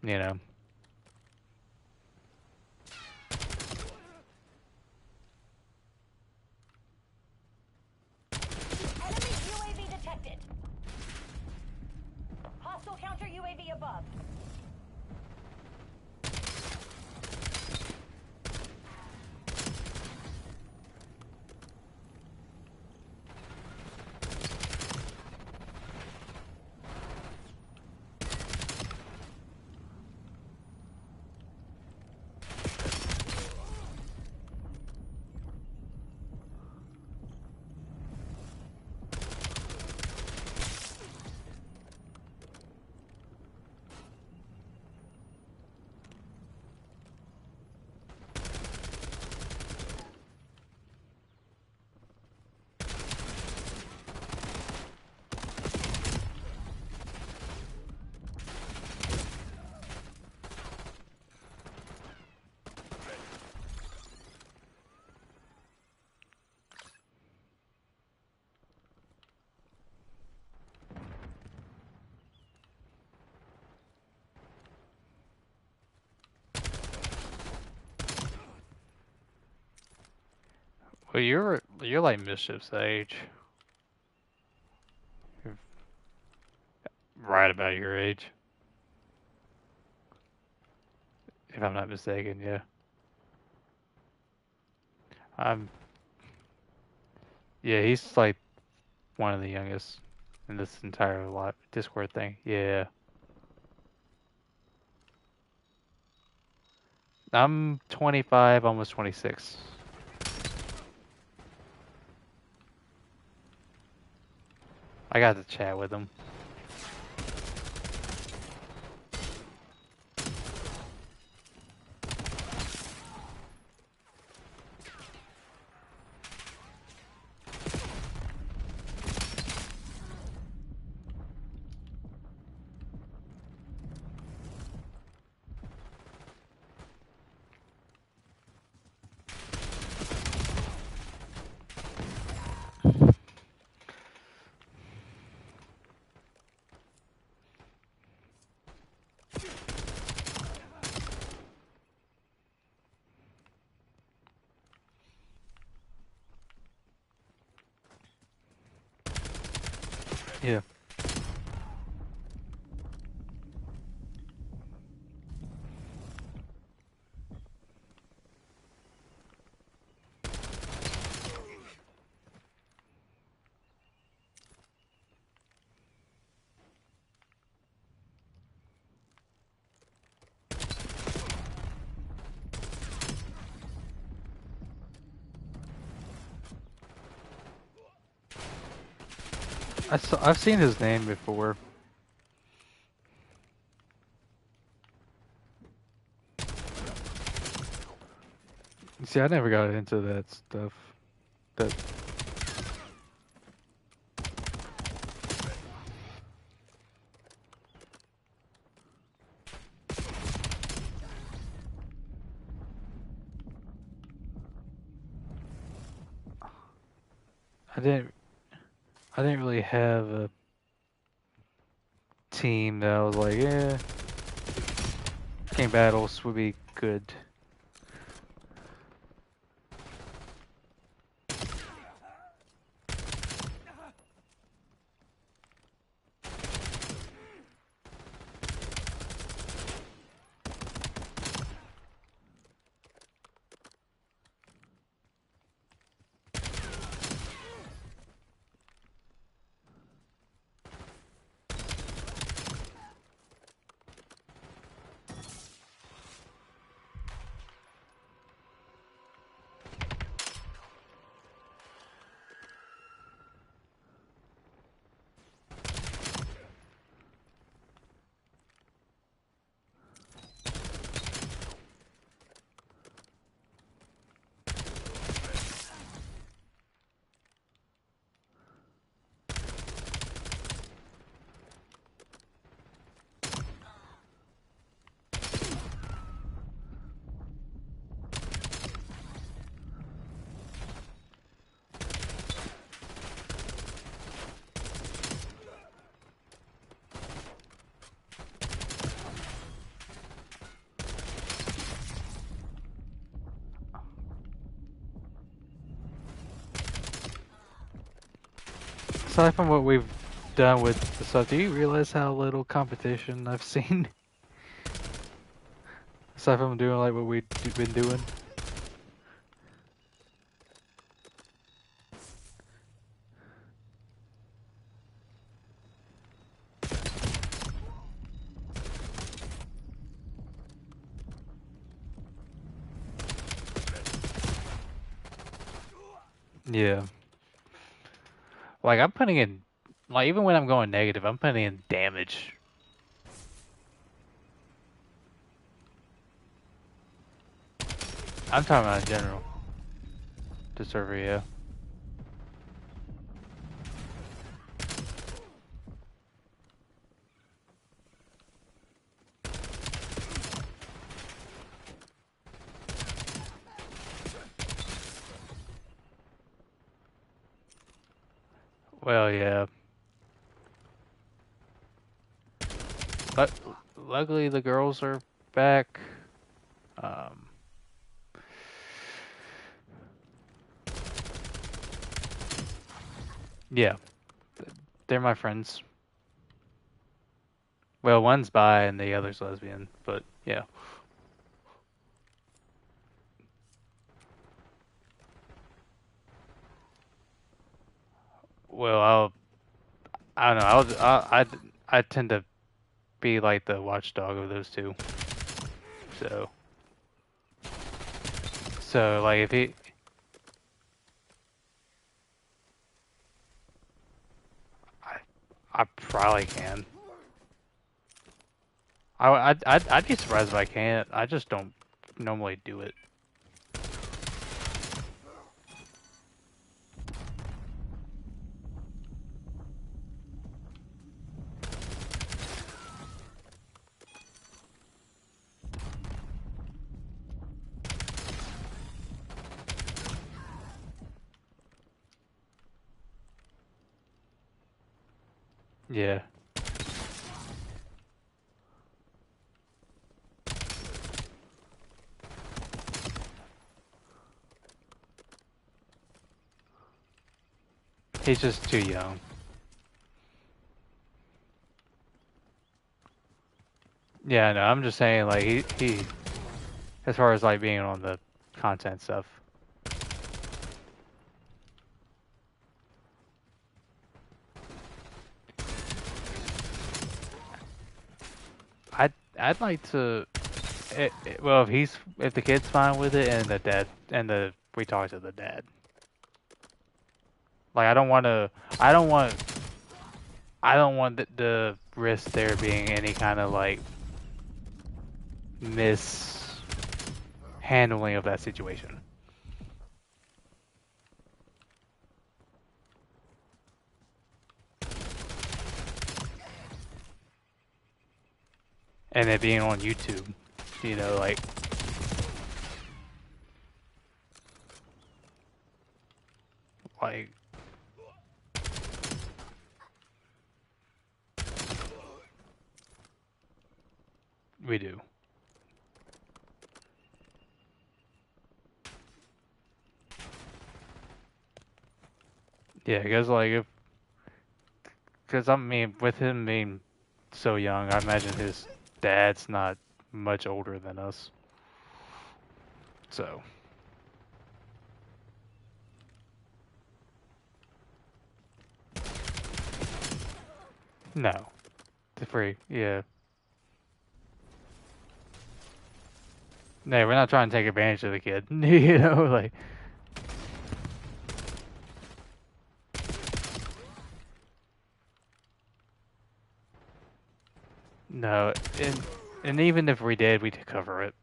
you know. Enemy UAV detected. Hostile counter UAV above. Well, you're like Mischief's age. You're right about your age, if I'm not mistaken. Yeah. I'm. Yeah, he's like one of the youngest in this entire lot Discord thing. Yeah. I'm 25, almost 26. I got to chat with him. Yeah. I've seen his name before. See, I never got into that stuff. That I didn't. I didn't really have a team that I was like, yeah, game battles would be good. Aside from what we've done with the stuff, do you realize how little competition I've seen? Aside from doing like what we've been doing. Yeah. Like I'm putting in, like even when I'm going negative, I'm putting in damage. I'm talking about in general. The server, yeah. Well, yeah. But luckily the girls are back. Um, Yeah, they're my friends. Well, one's bi and the other's lesbian, but yeah. Well, I don't know. I tend to be like the watchdog of those two. So like if he, I, I probably can. I'd be surprised if I can't. I just don't normally do it. Yeah. He's just too young. Yeah, no, I'm just saying like he as far as like being on the content stuff. I'd like to well if the kid's fine with it and the dad and the we talk to the dad. Like I don't want the risk there being any kind of like mishandling of that situation. And it being on YouTube, you know, like we do. Yeah, because like because I mean, with him being so young, I imagine his dad's not much older than us. So no, it's free. Yeah, no, we're not trying to take advantage of the kid. You know, like no, and even if we did, we'd cover it.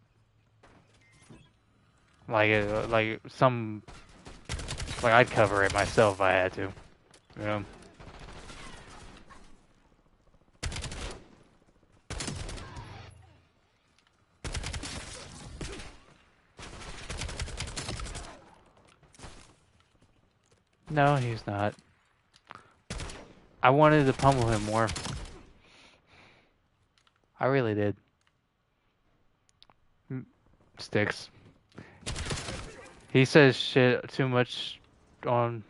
Like some like I'd cover it myself if I had to. You know? No, he's not. I wanted to pummel him more. I really did. Sticks. He says shit too much on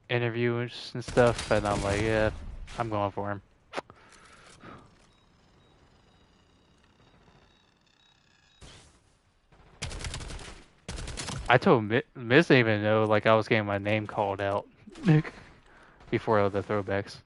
interviews and stuff, and I'm like, yeah, I'm going for him. I told Miz didn't even know like I was getting my name called out before the throwbacks.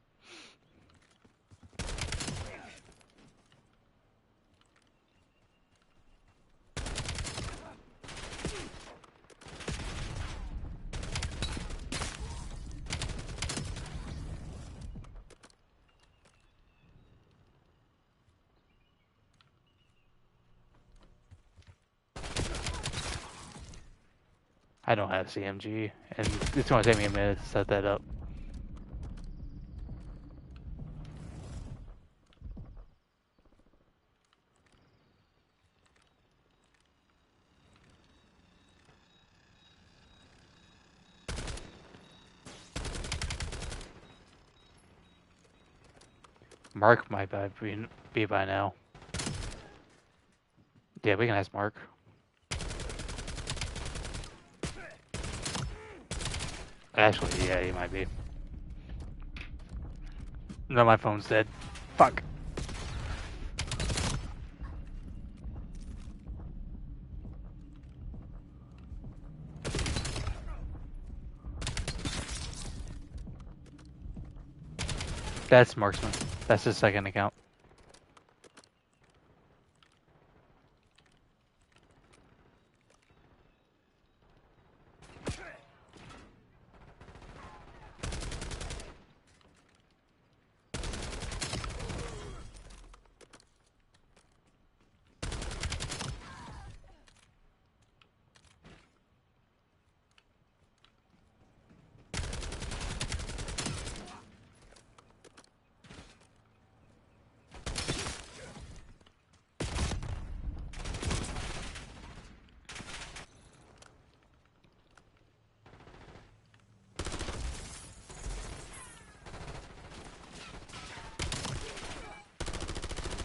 I don't have CMG, and it's gonna take me a minute to set that up. Mark might be by now. Yeah, we can ask Mark. Actually, yeah, he might be. No, my phone's dead. Fuck. That's Marksman. That's his second account.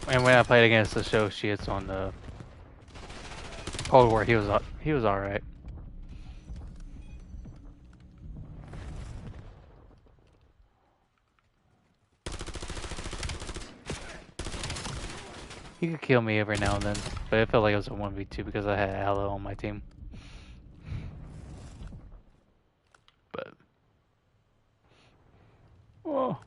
And when I played against the show shits on the Cold War, he was all right. He could kill me every now and then, but it felt like it was a 1v2 because I had Aloe on my team. But oh.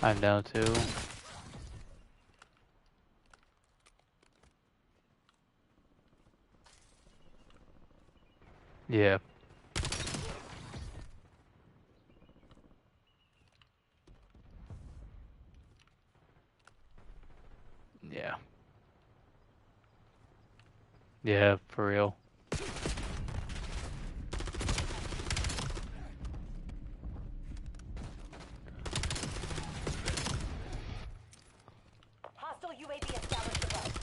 I'm down too. Yeah. Yeah. Yeah, for real. Hostile UAV established above.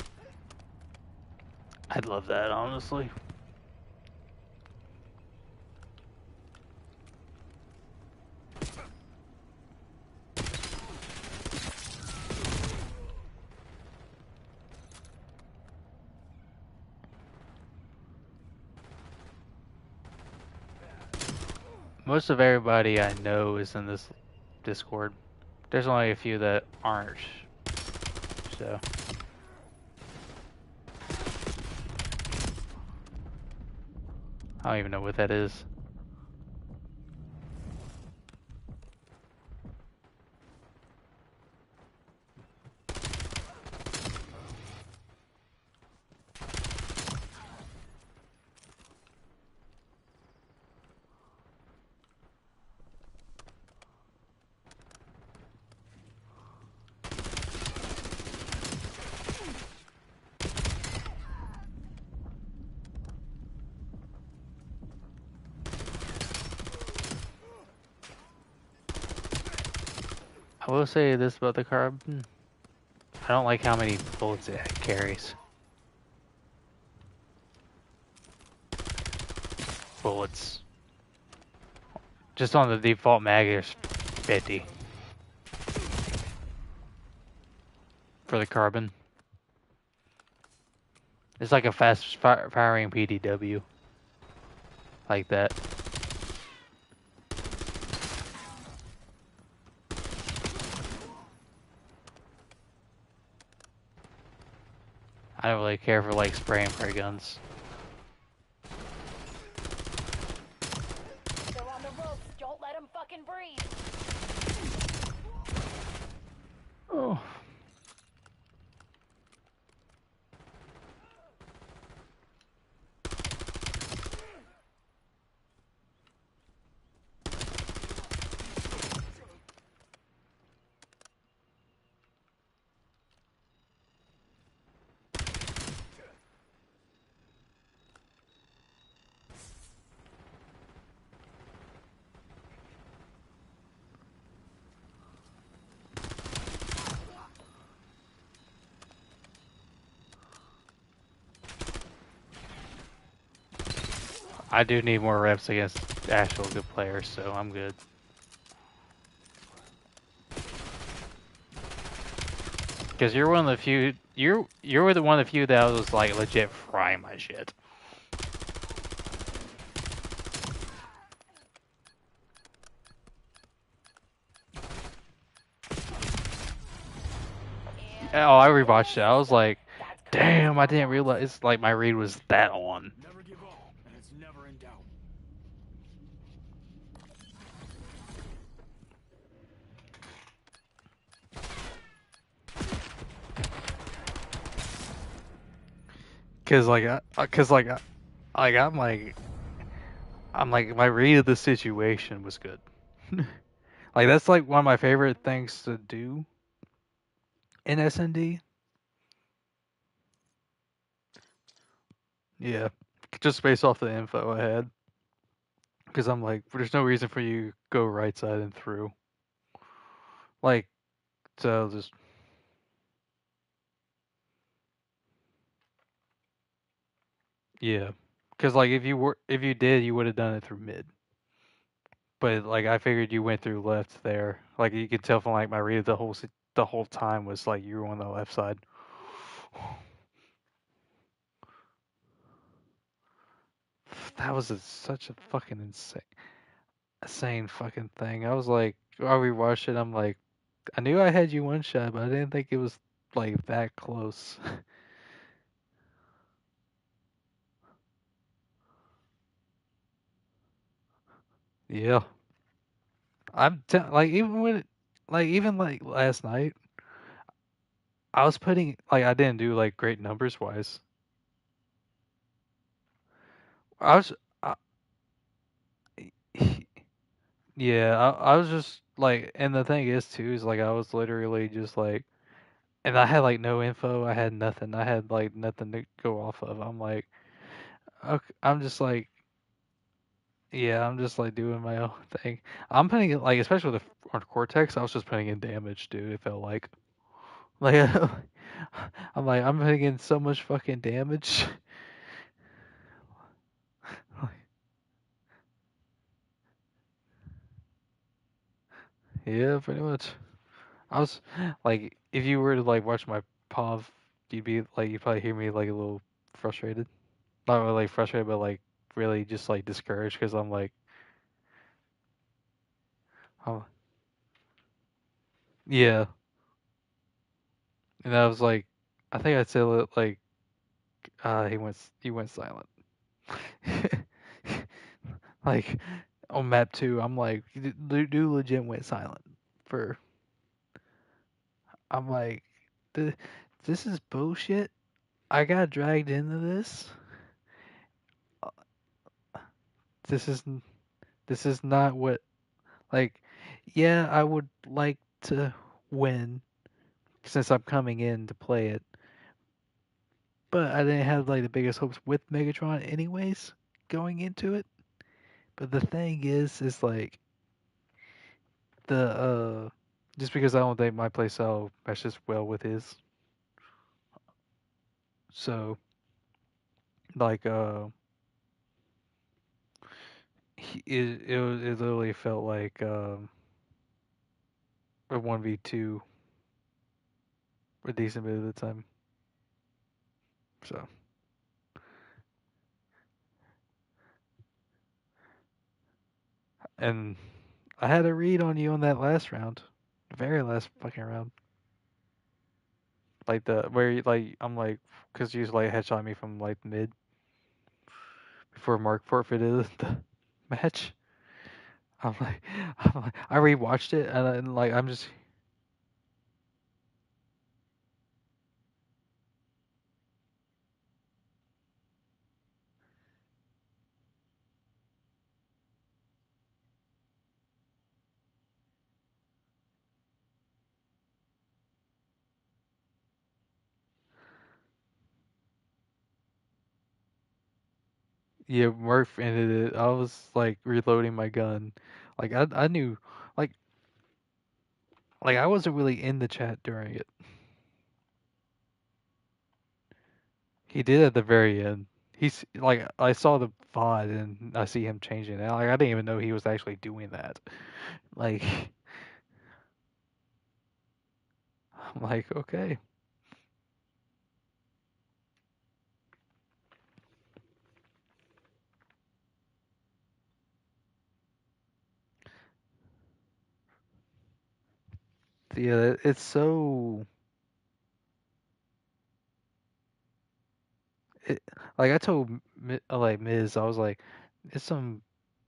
I'd love that, honestly. Most of everybody I know is in this Discord. There's only a few that aren't. So. I don't even know what that is. I will say this about the carbine. I don't like how many bullets it carries. Bullets. Just on the default mag, there's 50. For the carbine. It's like a fast firing PDW. Like that. I don't really care for like spray and pray guns. They're on the ropes. Don't let them fucking breathe. Oh. I do need more reps against actual good player, so I'm good. Because you're one of the few, you're the one of the few that was like legit frying my shit. Oh, I rewatched it. I was like, damn, I didn't realize like my read was that on. Never give up, and it's never in doubt. Cause I'm like my read of the situation was good. Like that's like one of my favorite things to do in SND. Yeah, just based off the info I had. Because I'm like, there's no reason for you to go right side and through. Like, so just yeah. Because like if you did, you would have done it through mid. But like I figured you went through left there. Like you could tell from like my read of the whole time was like you were on the left side. That was such a fucking insane fucking thing. I was like, I rewatched it. I'm like, I knew I had you one shot, but I didn't think it was like that close. Yeah, like even when like even like last night, I was putting like I didn't do like great numbers wise. I was, I, yeah, I was just like, and the thing is too is like I was literally just like, and I had like no info. I had nothing. I had like nothing to go off of. I'm like, okay, I'm just like, yeah, I'm just like doing my own thing. I'm putting it like, especially with on Cortex, I was just putting in damage, dude. It felt like, I'm like, I'm putting in so much fucking damage. Yeah, pretty much. I was like, if you were to like watch my POV, you'd probably hear me like a little frustrated. Not really frustrated, but like really just like discouraged because I'm like, oh yeah, and I was like, I think I said it like, he went silent. Like on map two, I'm like, dude legit went silent for. I'm like, this is bullshit. I got dragged into this. Uh, This is this is not what like. Yeah, I would like to win since I'm coming in to play it, but I didn't have like the biggest hopes with Megatron anyways going into it. But the thing is like the just because I don't think my playstyle meshes well with his, so like it literally felt like a 1v2 a decent bit of the time. So and I had a read on you on that last round, the very last fucking round. Like the where like I'm like, because you like headshot me from like mid before Mark forfeited the match. I'm like, I rewatched it and like I'm just yeah, Murph ended it. I was like reloading my gun, like I knew like I wasn't really in the chat during it. He did at the very end. He's like I saw the VOD and I see him changing it. Like I didn't even know he was actually doing that. Like I'm like, okay. Yeah, it's so it, like I told like Miz, I was like, it's some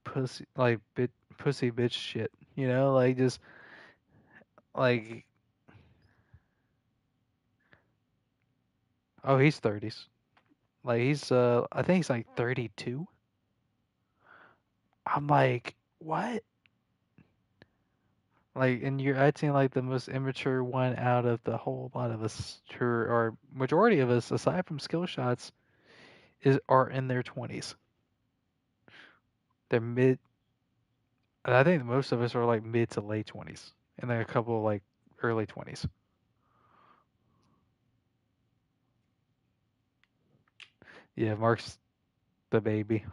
pussy like pussy bitch shit, you know, like just like oh he's 30s, like he's I think he's like 32. I'm like what? Like and you're acting like the most immature one out of the whole lot of us, or majority of us, aside from skill shots, are in their 20s. They're mid. And I think most of us are like mid to late 20s, and then a couple like early 20s. Yeah, Mark's the baby.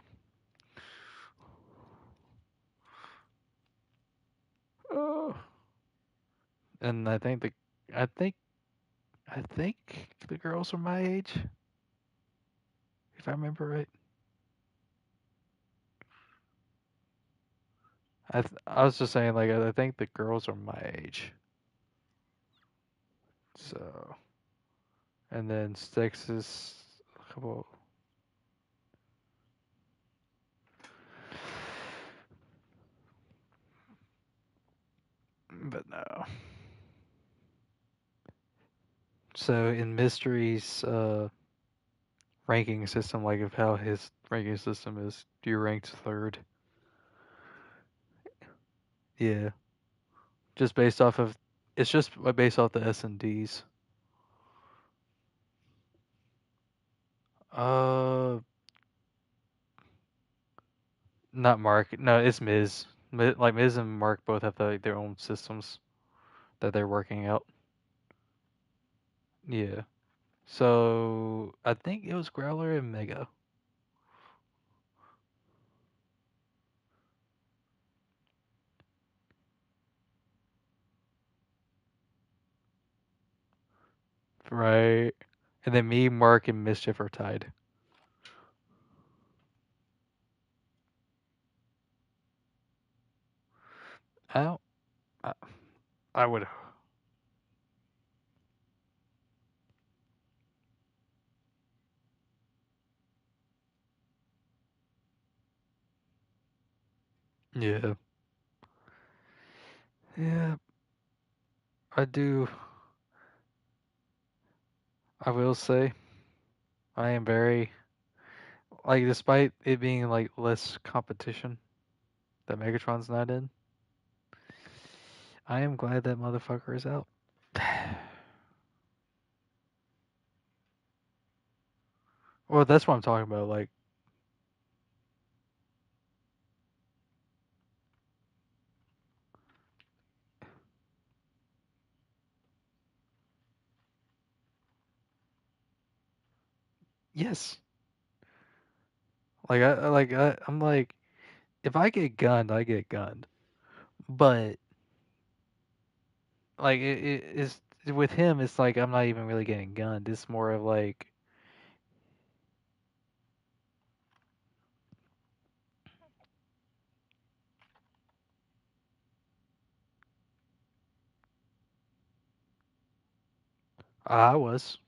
Oh. And I think, I think the girls are my age, if I remember right. I was just saying like I think the girls are my age. So, and then Six is a couple. But no. So in Mystery's ranking system, like of how his ranking system is, you're ranked third. Yeah, just based off of it's just based off the S and Ds. Uh, not Mark. No, it's Miz. Like Miz and Mark both have their own systems that they're working out. Yeah. So I think it was Growler and Mega. Right. And then me, Mark, and Mischief are tied. I don't. I, I would. Yeah. Yeah. I do. I will say I am very like, despite it being like less competition that Megatron's not in. I am glad that motherfucker is out. Well, that's what I'm talking about. Like, yes. I'm like, if I get gunned, I get gunned. But like, it is with him. It's like I'm not even really getting gunned. It's more of like, I was.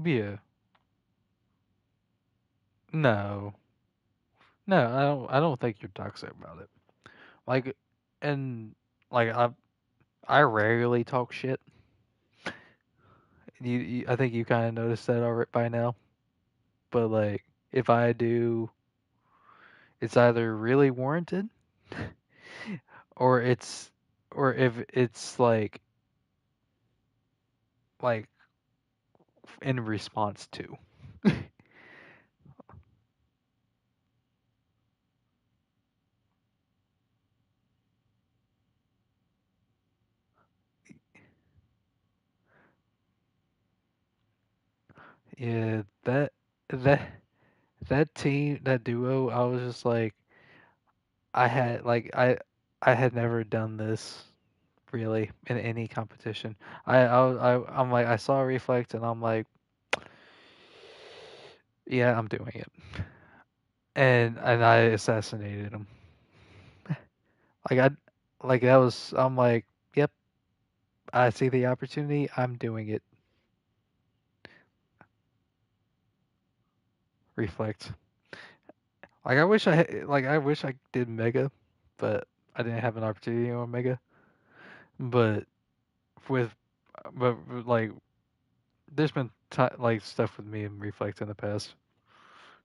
Yeah. No. No, I don't. I don't think you're toxic about it. Like, and like I rarely talk shit. I think you kind of noticed that already by now. But like, if I do, it's either really warranted, or it's, or if it's like in response to. Yeah, that that team, that duo, I was just like, I had never done this really in any competition. I'm like, I saw Reflect and I'm like, yeah, I'm doing it. And I assassinated him. Like I like that was I'm like, yep, I see the opportunity, I'm doing it. Reflect. I wish I did Mega, but I didn't have an opportunity on Mega. But with but like there's been like stuff with me and Reflect in the past.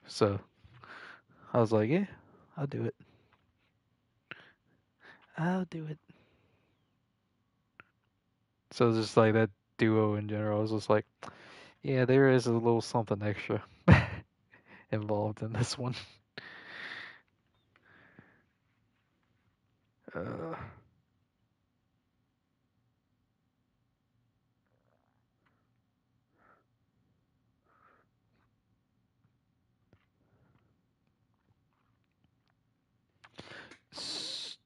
So I was like, yeah, I'll do it. I'll do it. So it's just like that duo in general. I was just like, yeah, there is a little something extra involved in this one. Uh, s-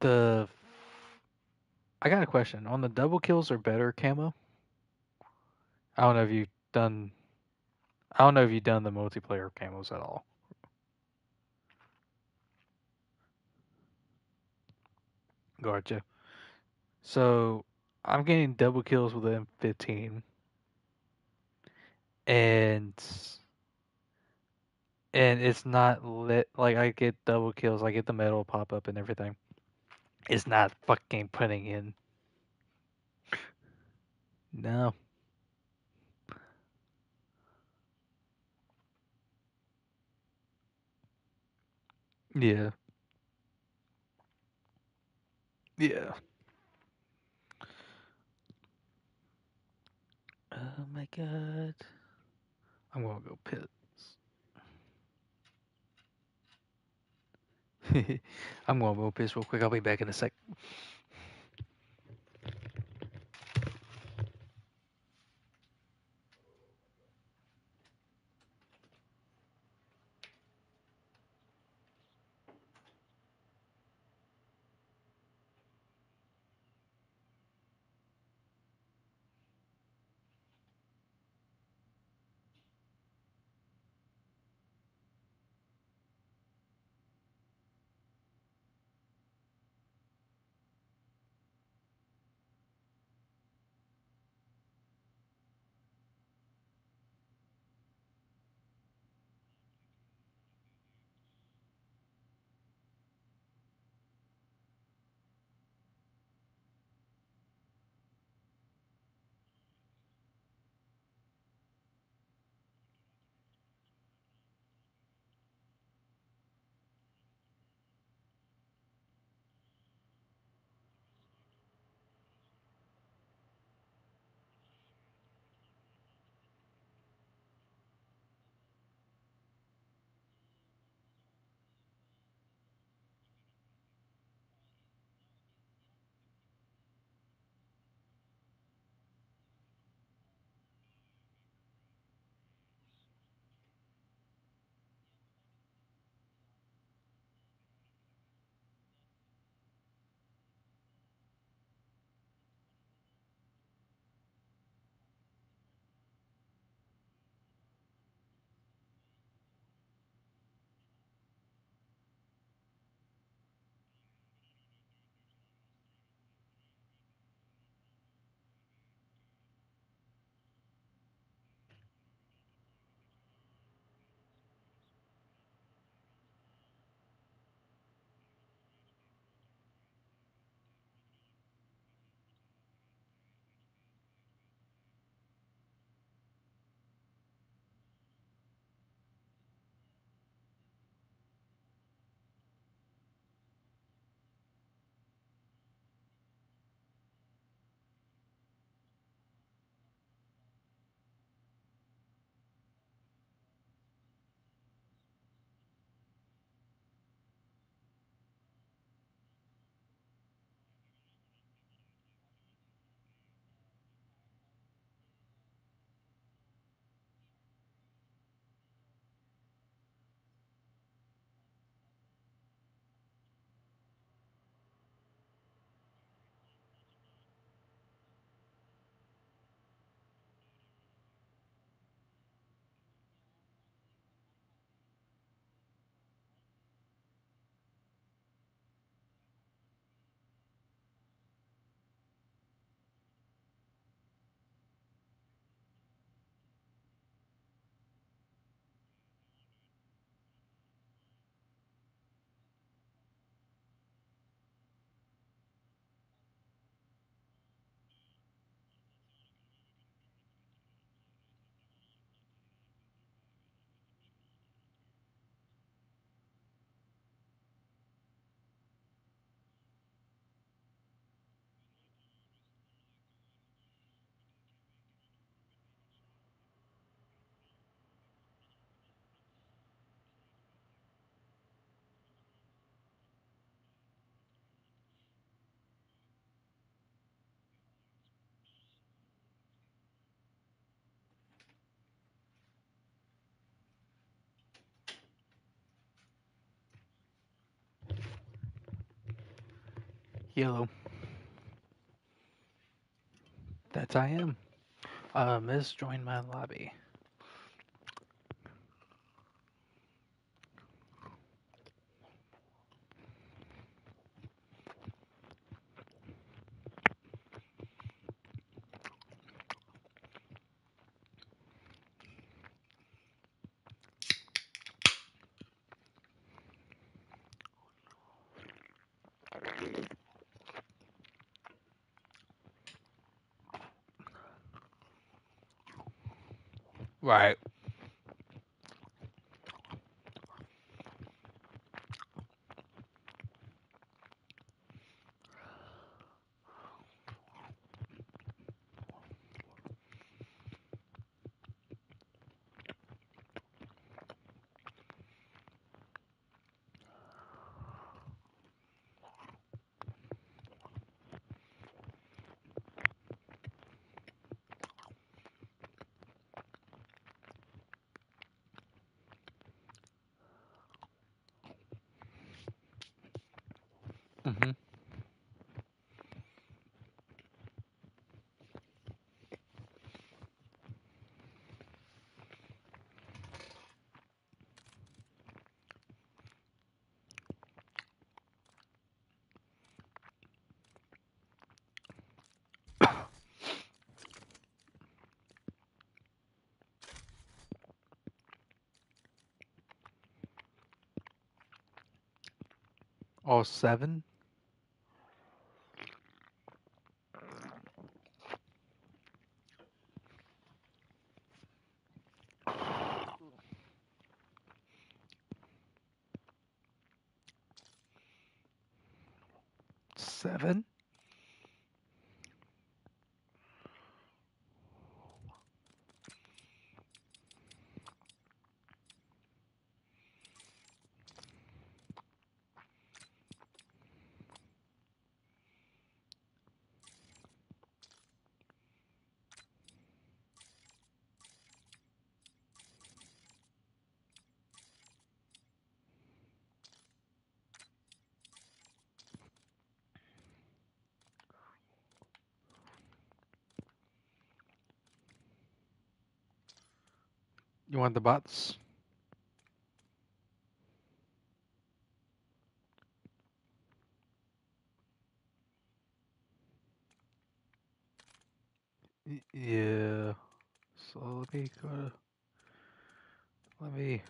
the I got a question on the double kills or better camo. I don't know if you've done. I don't know if you've done the multiplayer camos at all. Gotcha. So I'm getting double kills with M15, and it's not lit. Like I get double kills, I get the medal pop up and everything. It's not fucking putting in. No. Yeah. Yeah. Oh my god. I'm gonna go piss. I'm gonna go piss real quick. I'll be back in a sec. Yellow. That's I am. Miss, join my lobby. Right. Mm-hmm. All 7? Seven? You want the bots? Yeah. So let me go to. Let me.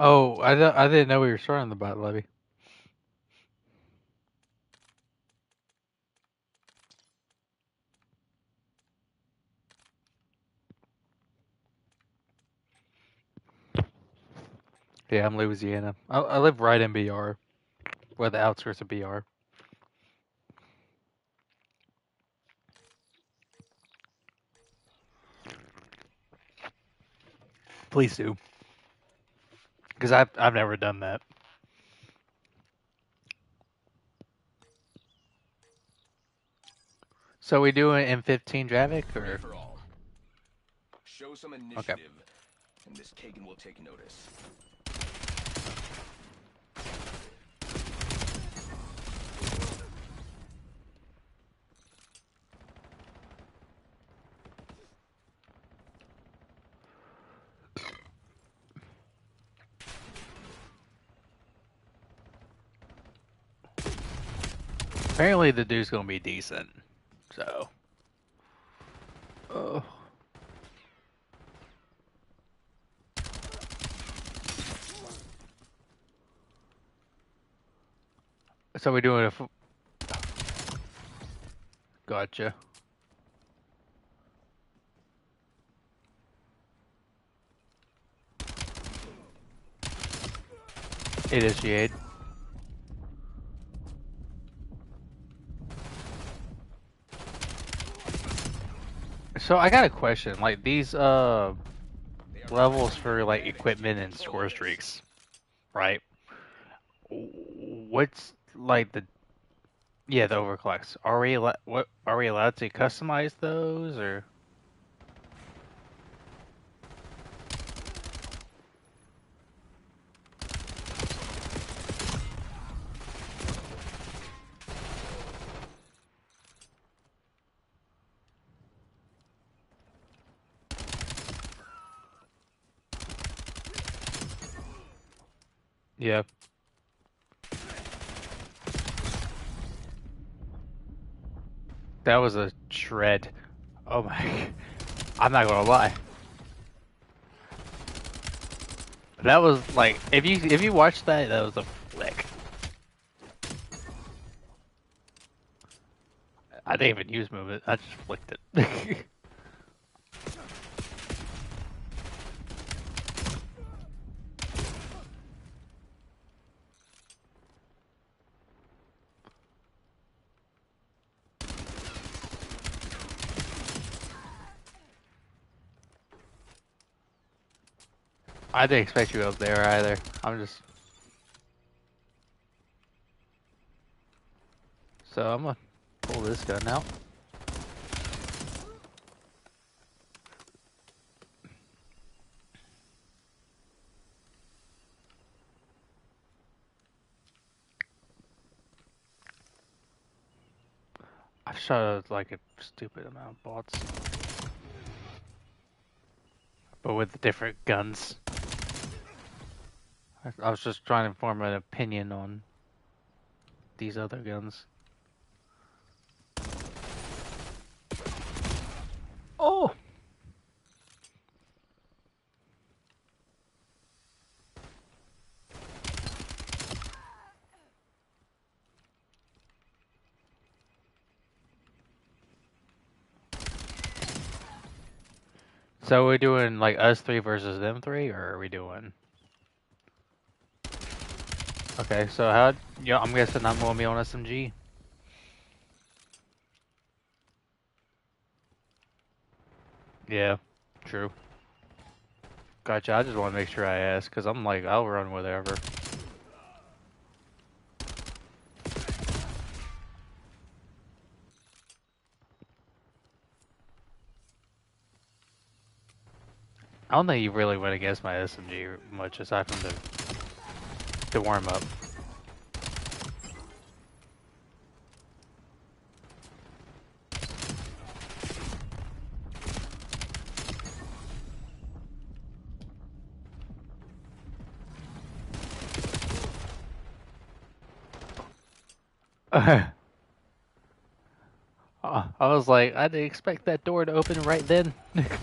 Oh, I didn't know we were starting the bot lobby. Yeah, I'm Louisiana. I live right in BR, or the outskirts of BR. Please do, because I've never done that. So we doing M15 Javik Free or for all. Show some initiative, and this Kagan will take notice. apparently the dude's gonna be decent. So. Oh. So we doing a. Gotcha. It is Jade. So I got a question. Like these They are levels pressing for your like advantage. equipment and Control score this. streaks, right? What's like the the overclocks? Are we allowed to customize those or? Yeah. That was a shred. Oh my! I'm not gonna lie. That was like if you watch that, that was a flick. I didn't even use movement. I just flicked it. I didn't expect you up there either. I'm just so I'm gonna pull this gun out. I've shot like a stupid amount of bots, but with different guns. I was just trying to form an opinion on these other guns. Oh! So we're doing like us three versus them three, or are we doing? Okay, so how? Yeah, I'm guessing I'm gonna be on SMG. Yeah, true. Gotcha. I just want to make sure I ask, cause I'm like I'll run whatever. I don't think you really went against my SMG much, aside from the warm up. I was like, I didn't expect that door to open right then. Victory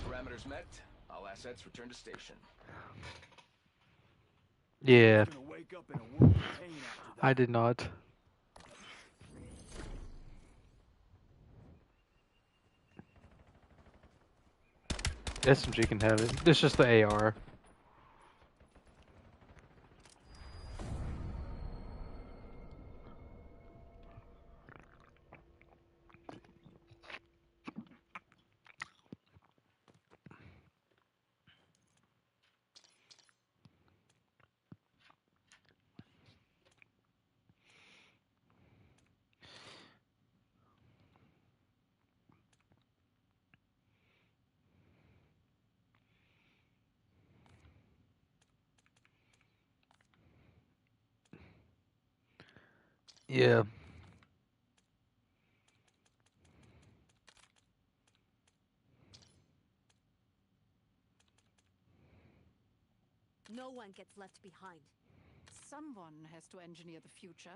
parameters met. All assets return to station. Yeah, Gonna wake up in a world of pain after that. I did not. SMG can have it. It's just the AR. Yeah. No one gets left behind. Someone has to engineer the future.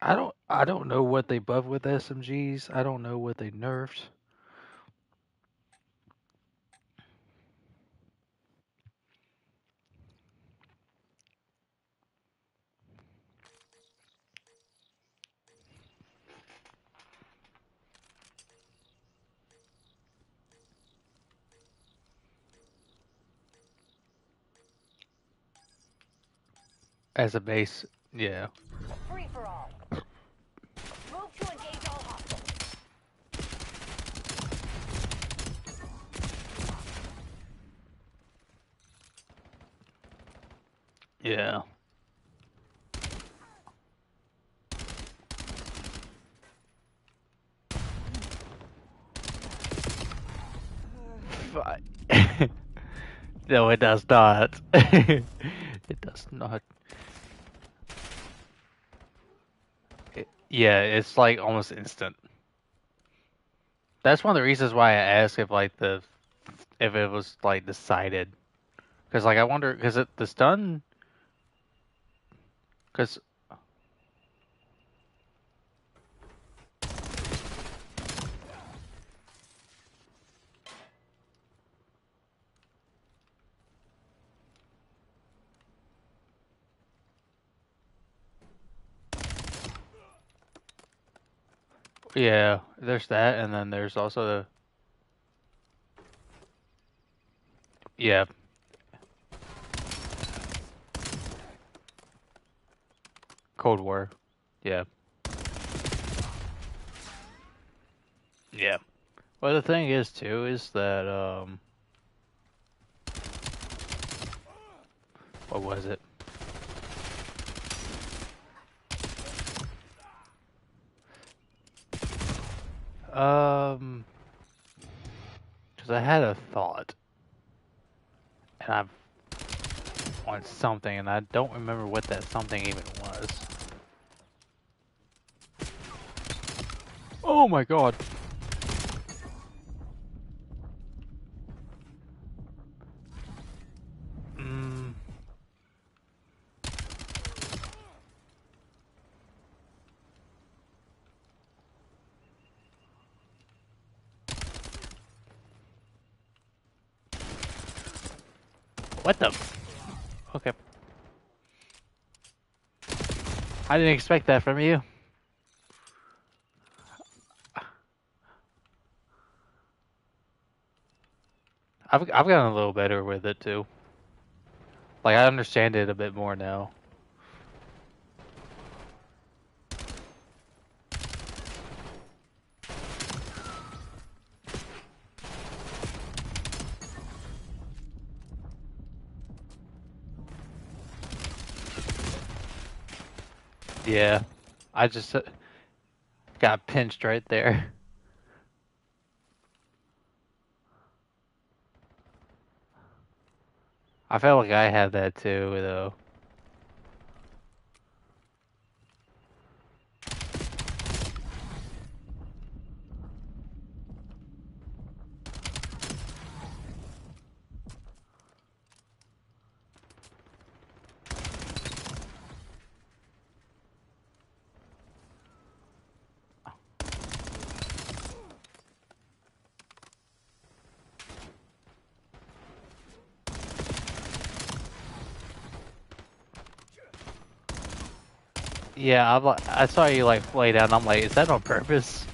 I don't know what they buffed with SMGs. I don't know what they nerfed. As a base, yeah. Free for all. Move to engage all hostiles. Yeah. No, it does not. It does not. Yeah, it's like almost instant. That's one of the reasons why I asked if it was like decided, because like I wonder because the stun because yeah, there's that, and then there's also the yeah. Cold War. Yeah. Yeah. Well, the thing is too is that what was it? Because I had a thought, and I want something, and I don't remember what that something even was. Oh my god. Mm, what the? Okay. I didn't expect that from you. I've gotten a little better with it too. Like I understand it a bit more now. Yeah. I just got pinched right there. I felt like I had that too, though. Yeah, I saw you like lay down. I'm like, is that on purpose?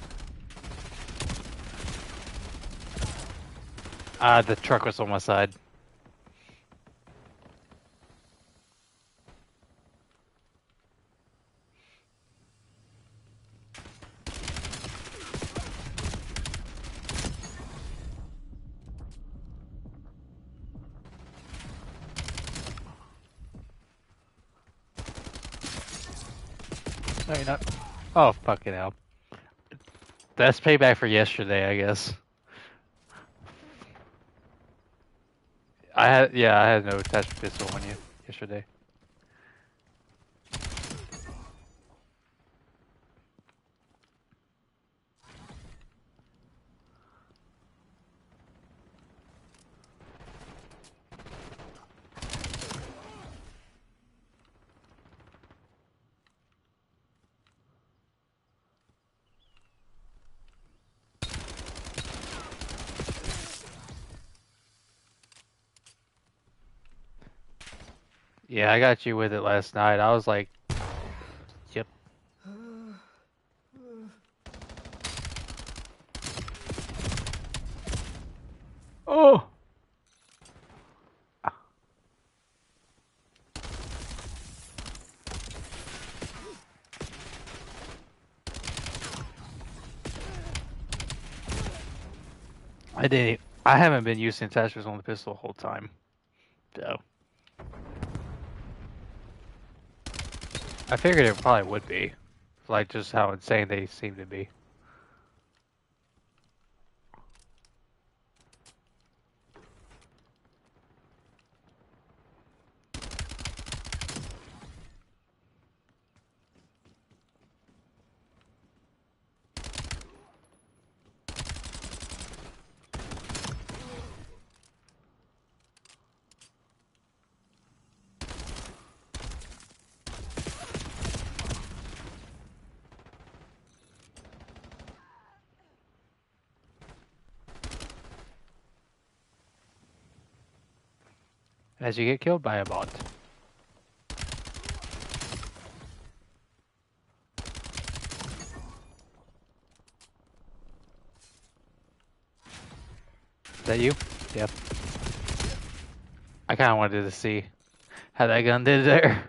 The truck was on my side. No, you're not. Oh, fucking hell. That's payback for yesterday, I guess. I had no attachment pistol on you yesterday. Yeah, I got you with it last night. I was like, yep. Oh! I didn't. I haven't been using attachments on the pistol the whole time. So. I figured it probably would be. Like, just how insane they seem to be. As you get killed by a bot. Is that you? Yep. I kind of wanted to see how that gun did there.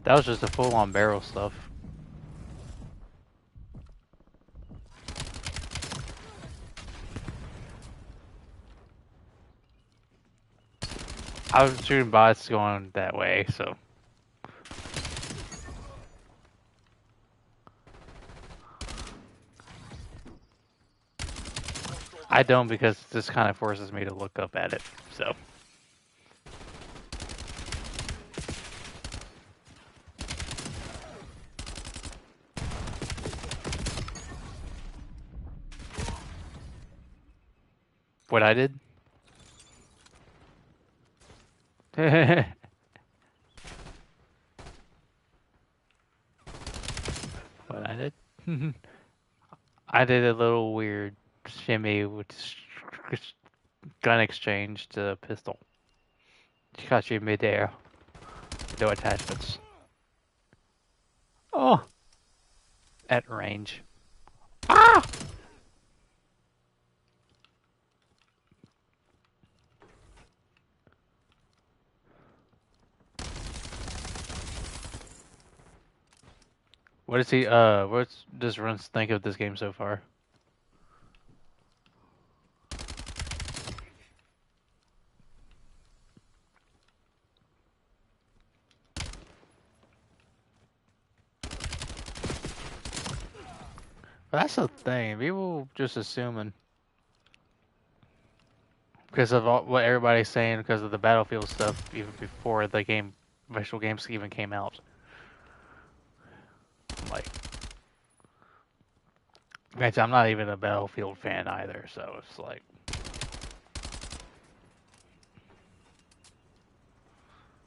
That was just a full-on barrel stuff. I was shooting bots going that way, so. I don't because this kind of forces me to look up at it, so. What I did? What I did? I did a little weird shimmy with gun exchange to pistol. She caught you midair. No attachments. Oh! At range. Ah! What is he, what does Runs think of this game so far? Well, that's the thing. People just assuming because of what everybody's saying because of the Battlefield stuff even before the game, visual games even came out. Like, granted, I'm not even a Battlefield fan either, so it's like.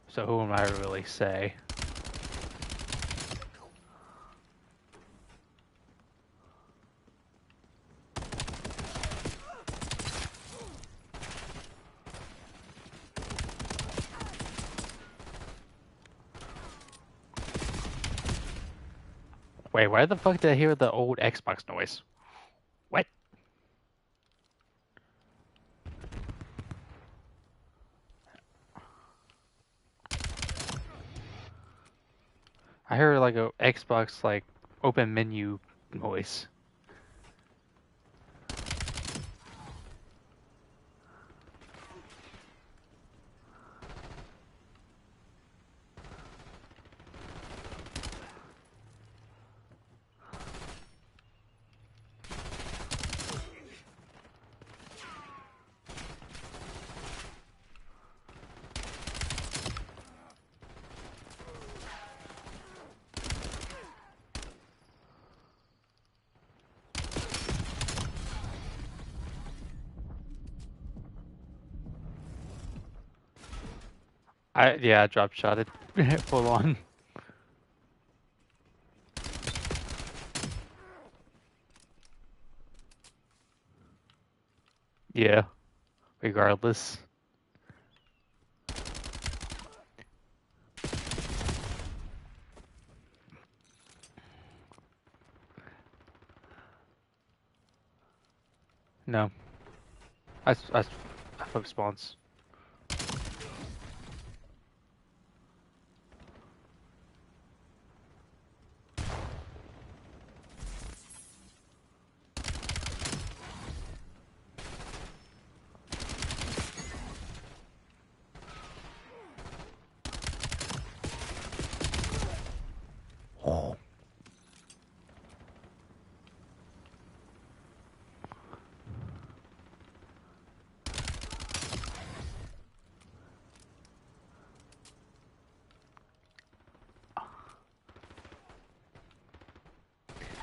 So who am I to really say? Wait, why the fuck did I hear the old Xbox noise? What? I heard like a Xbox like open menu noise. I drop shotted full on. Yeah, regardless. No. I hope spawns.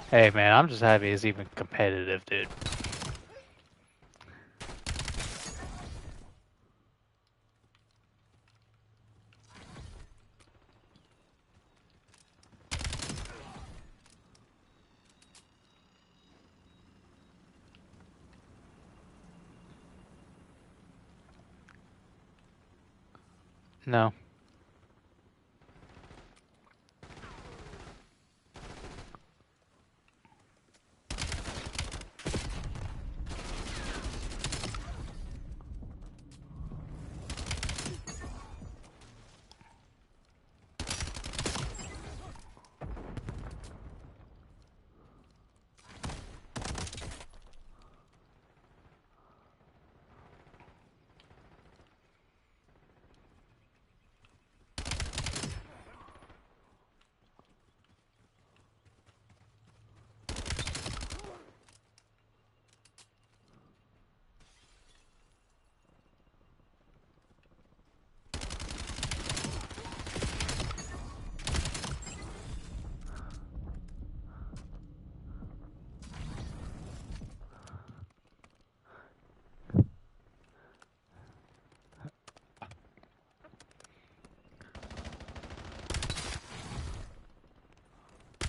Hey man, I'm just happy it's even competitive, dude. No.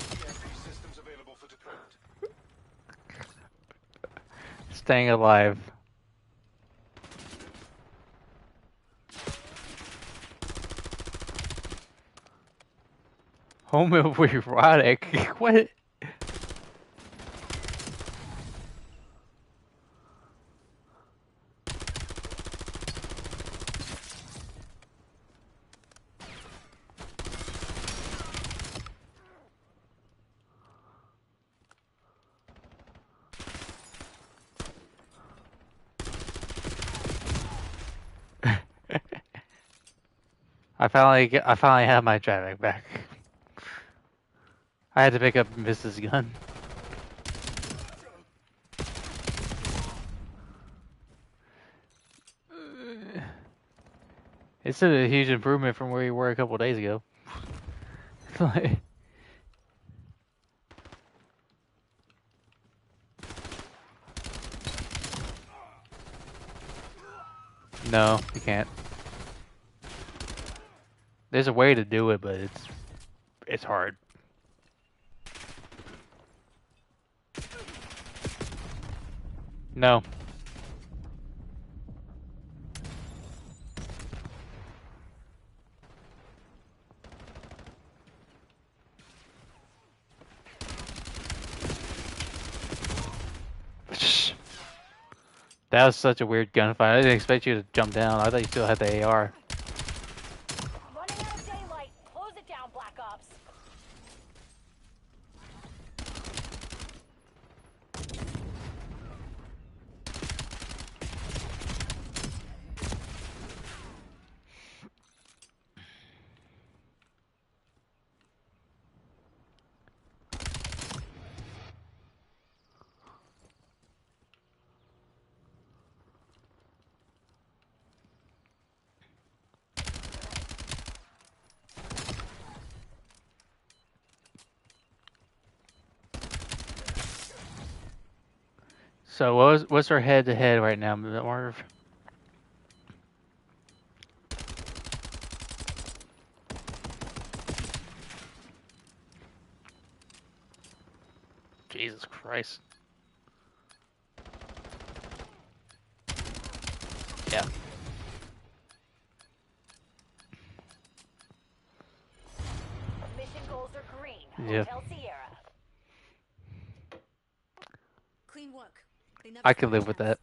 EMP systems available for deployment. Staying alive. Homoerotic? What? I finally have my traffic back. I had to pick up Mrs. Gun. It's a huge improvement from where you were a couple days ago. Like, no, you can't. There's a way to do it, but it's hard. No. That was such a weird gunfight. I didn't expect you to jump down. I thought you still had the AR. Running out of daylight. Close it down, Black Ops. So what's our head to head right now, Marv? Jesus Christ. Yeah. Mission goals are green. Yeah. Hotel Sierra. Clean work. They never I could stand a live with chance. that.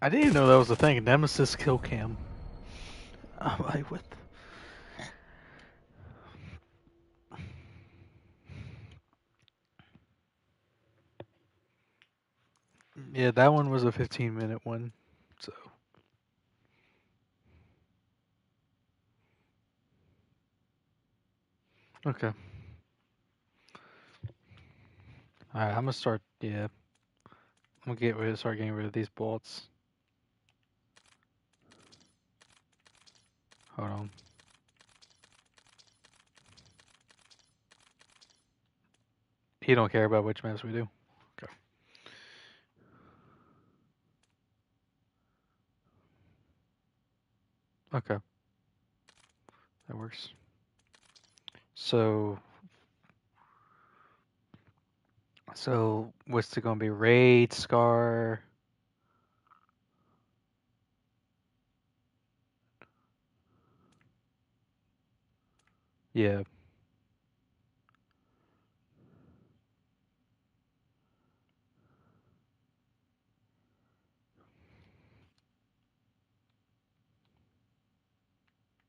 I didn't even know that was a thing. Nemesis kill cam. I'm like, what? Yeah, that one was a 15-minute one. So. Okay. Alright, I'm gonna start. Yeah. I'm gonna start getting rid of these bullets. Hold on. He don't care about which maps we do. Okay. Okay. That works. So what's it gonna be? Raid, Scar. Yeah.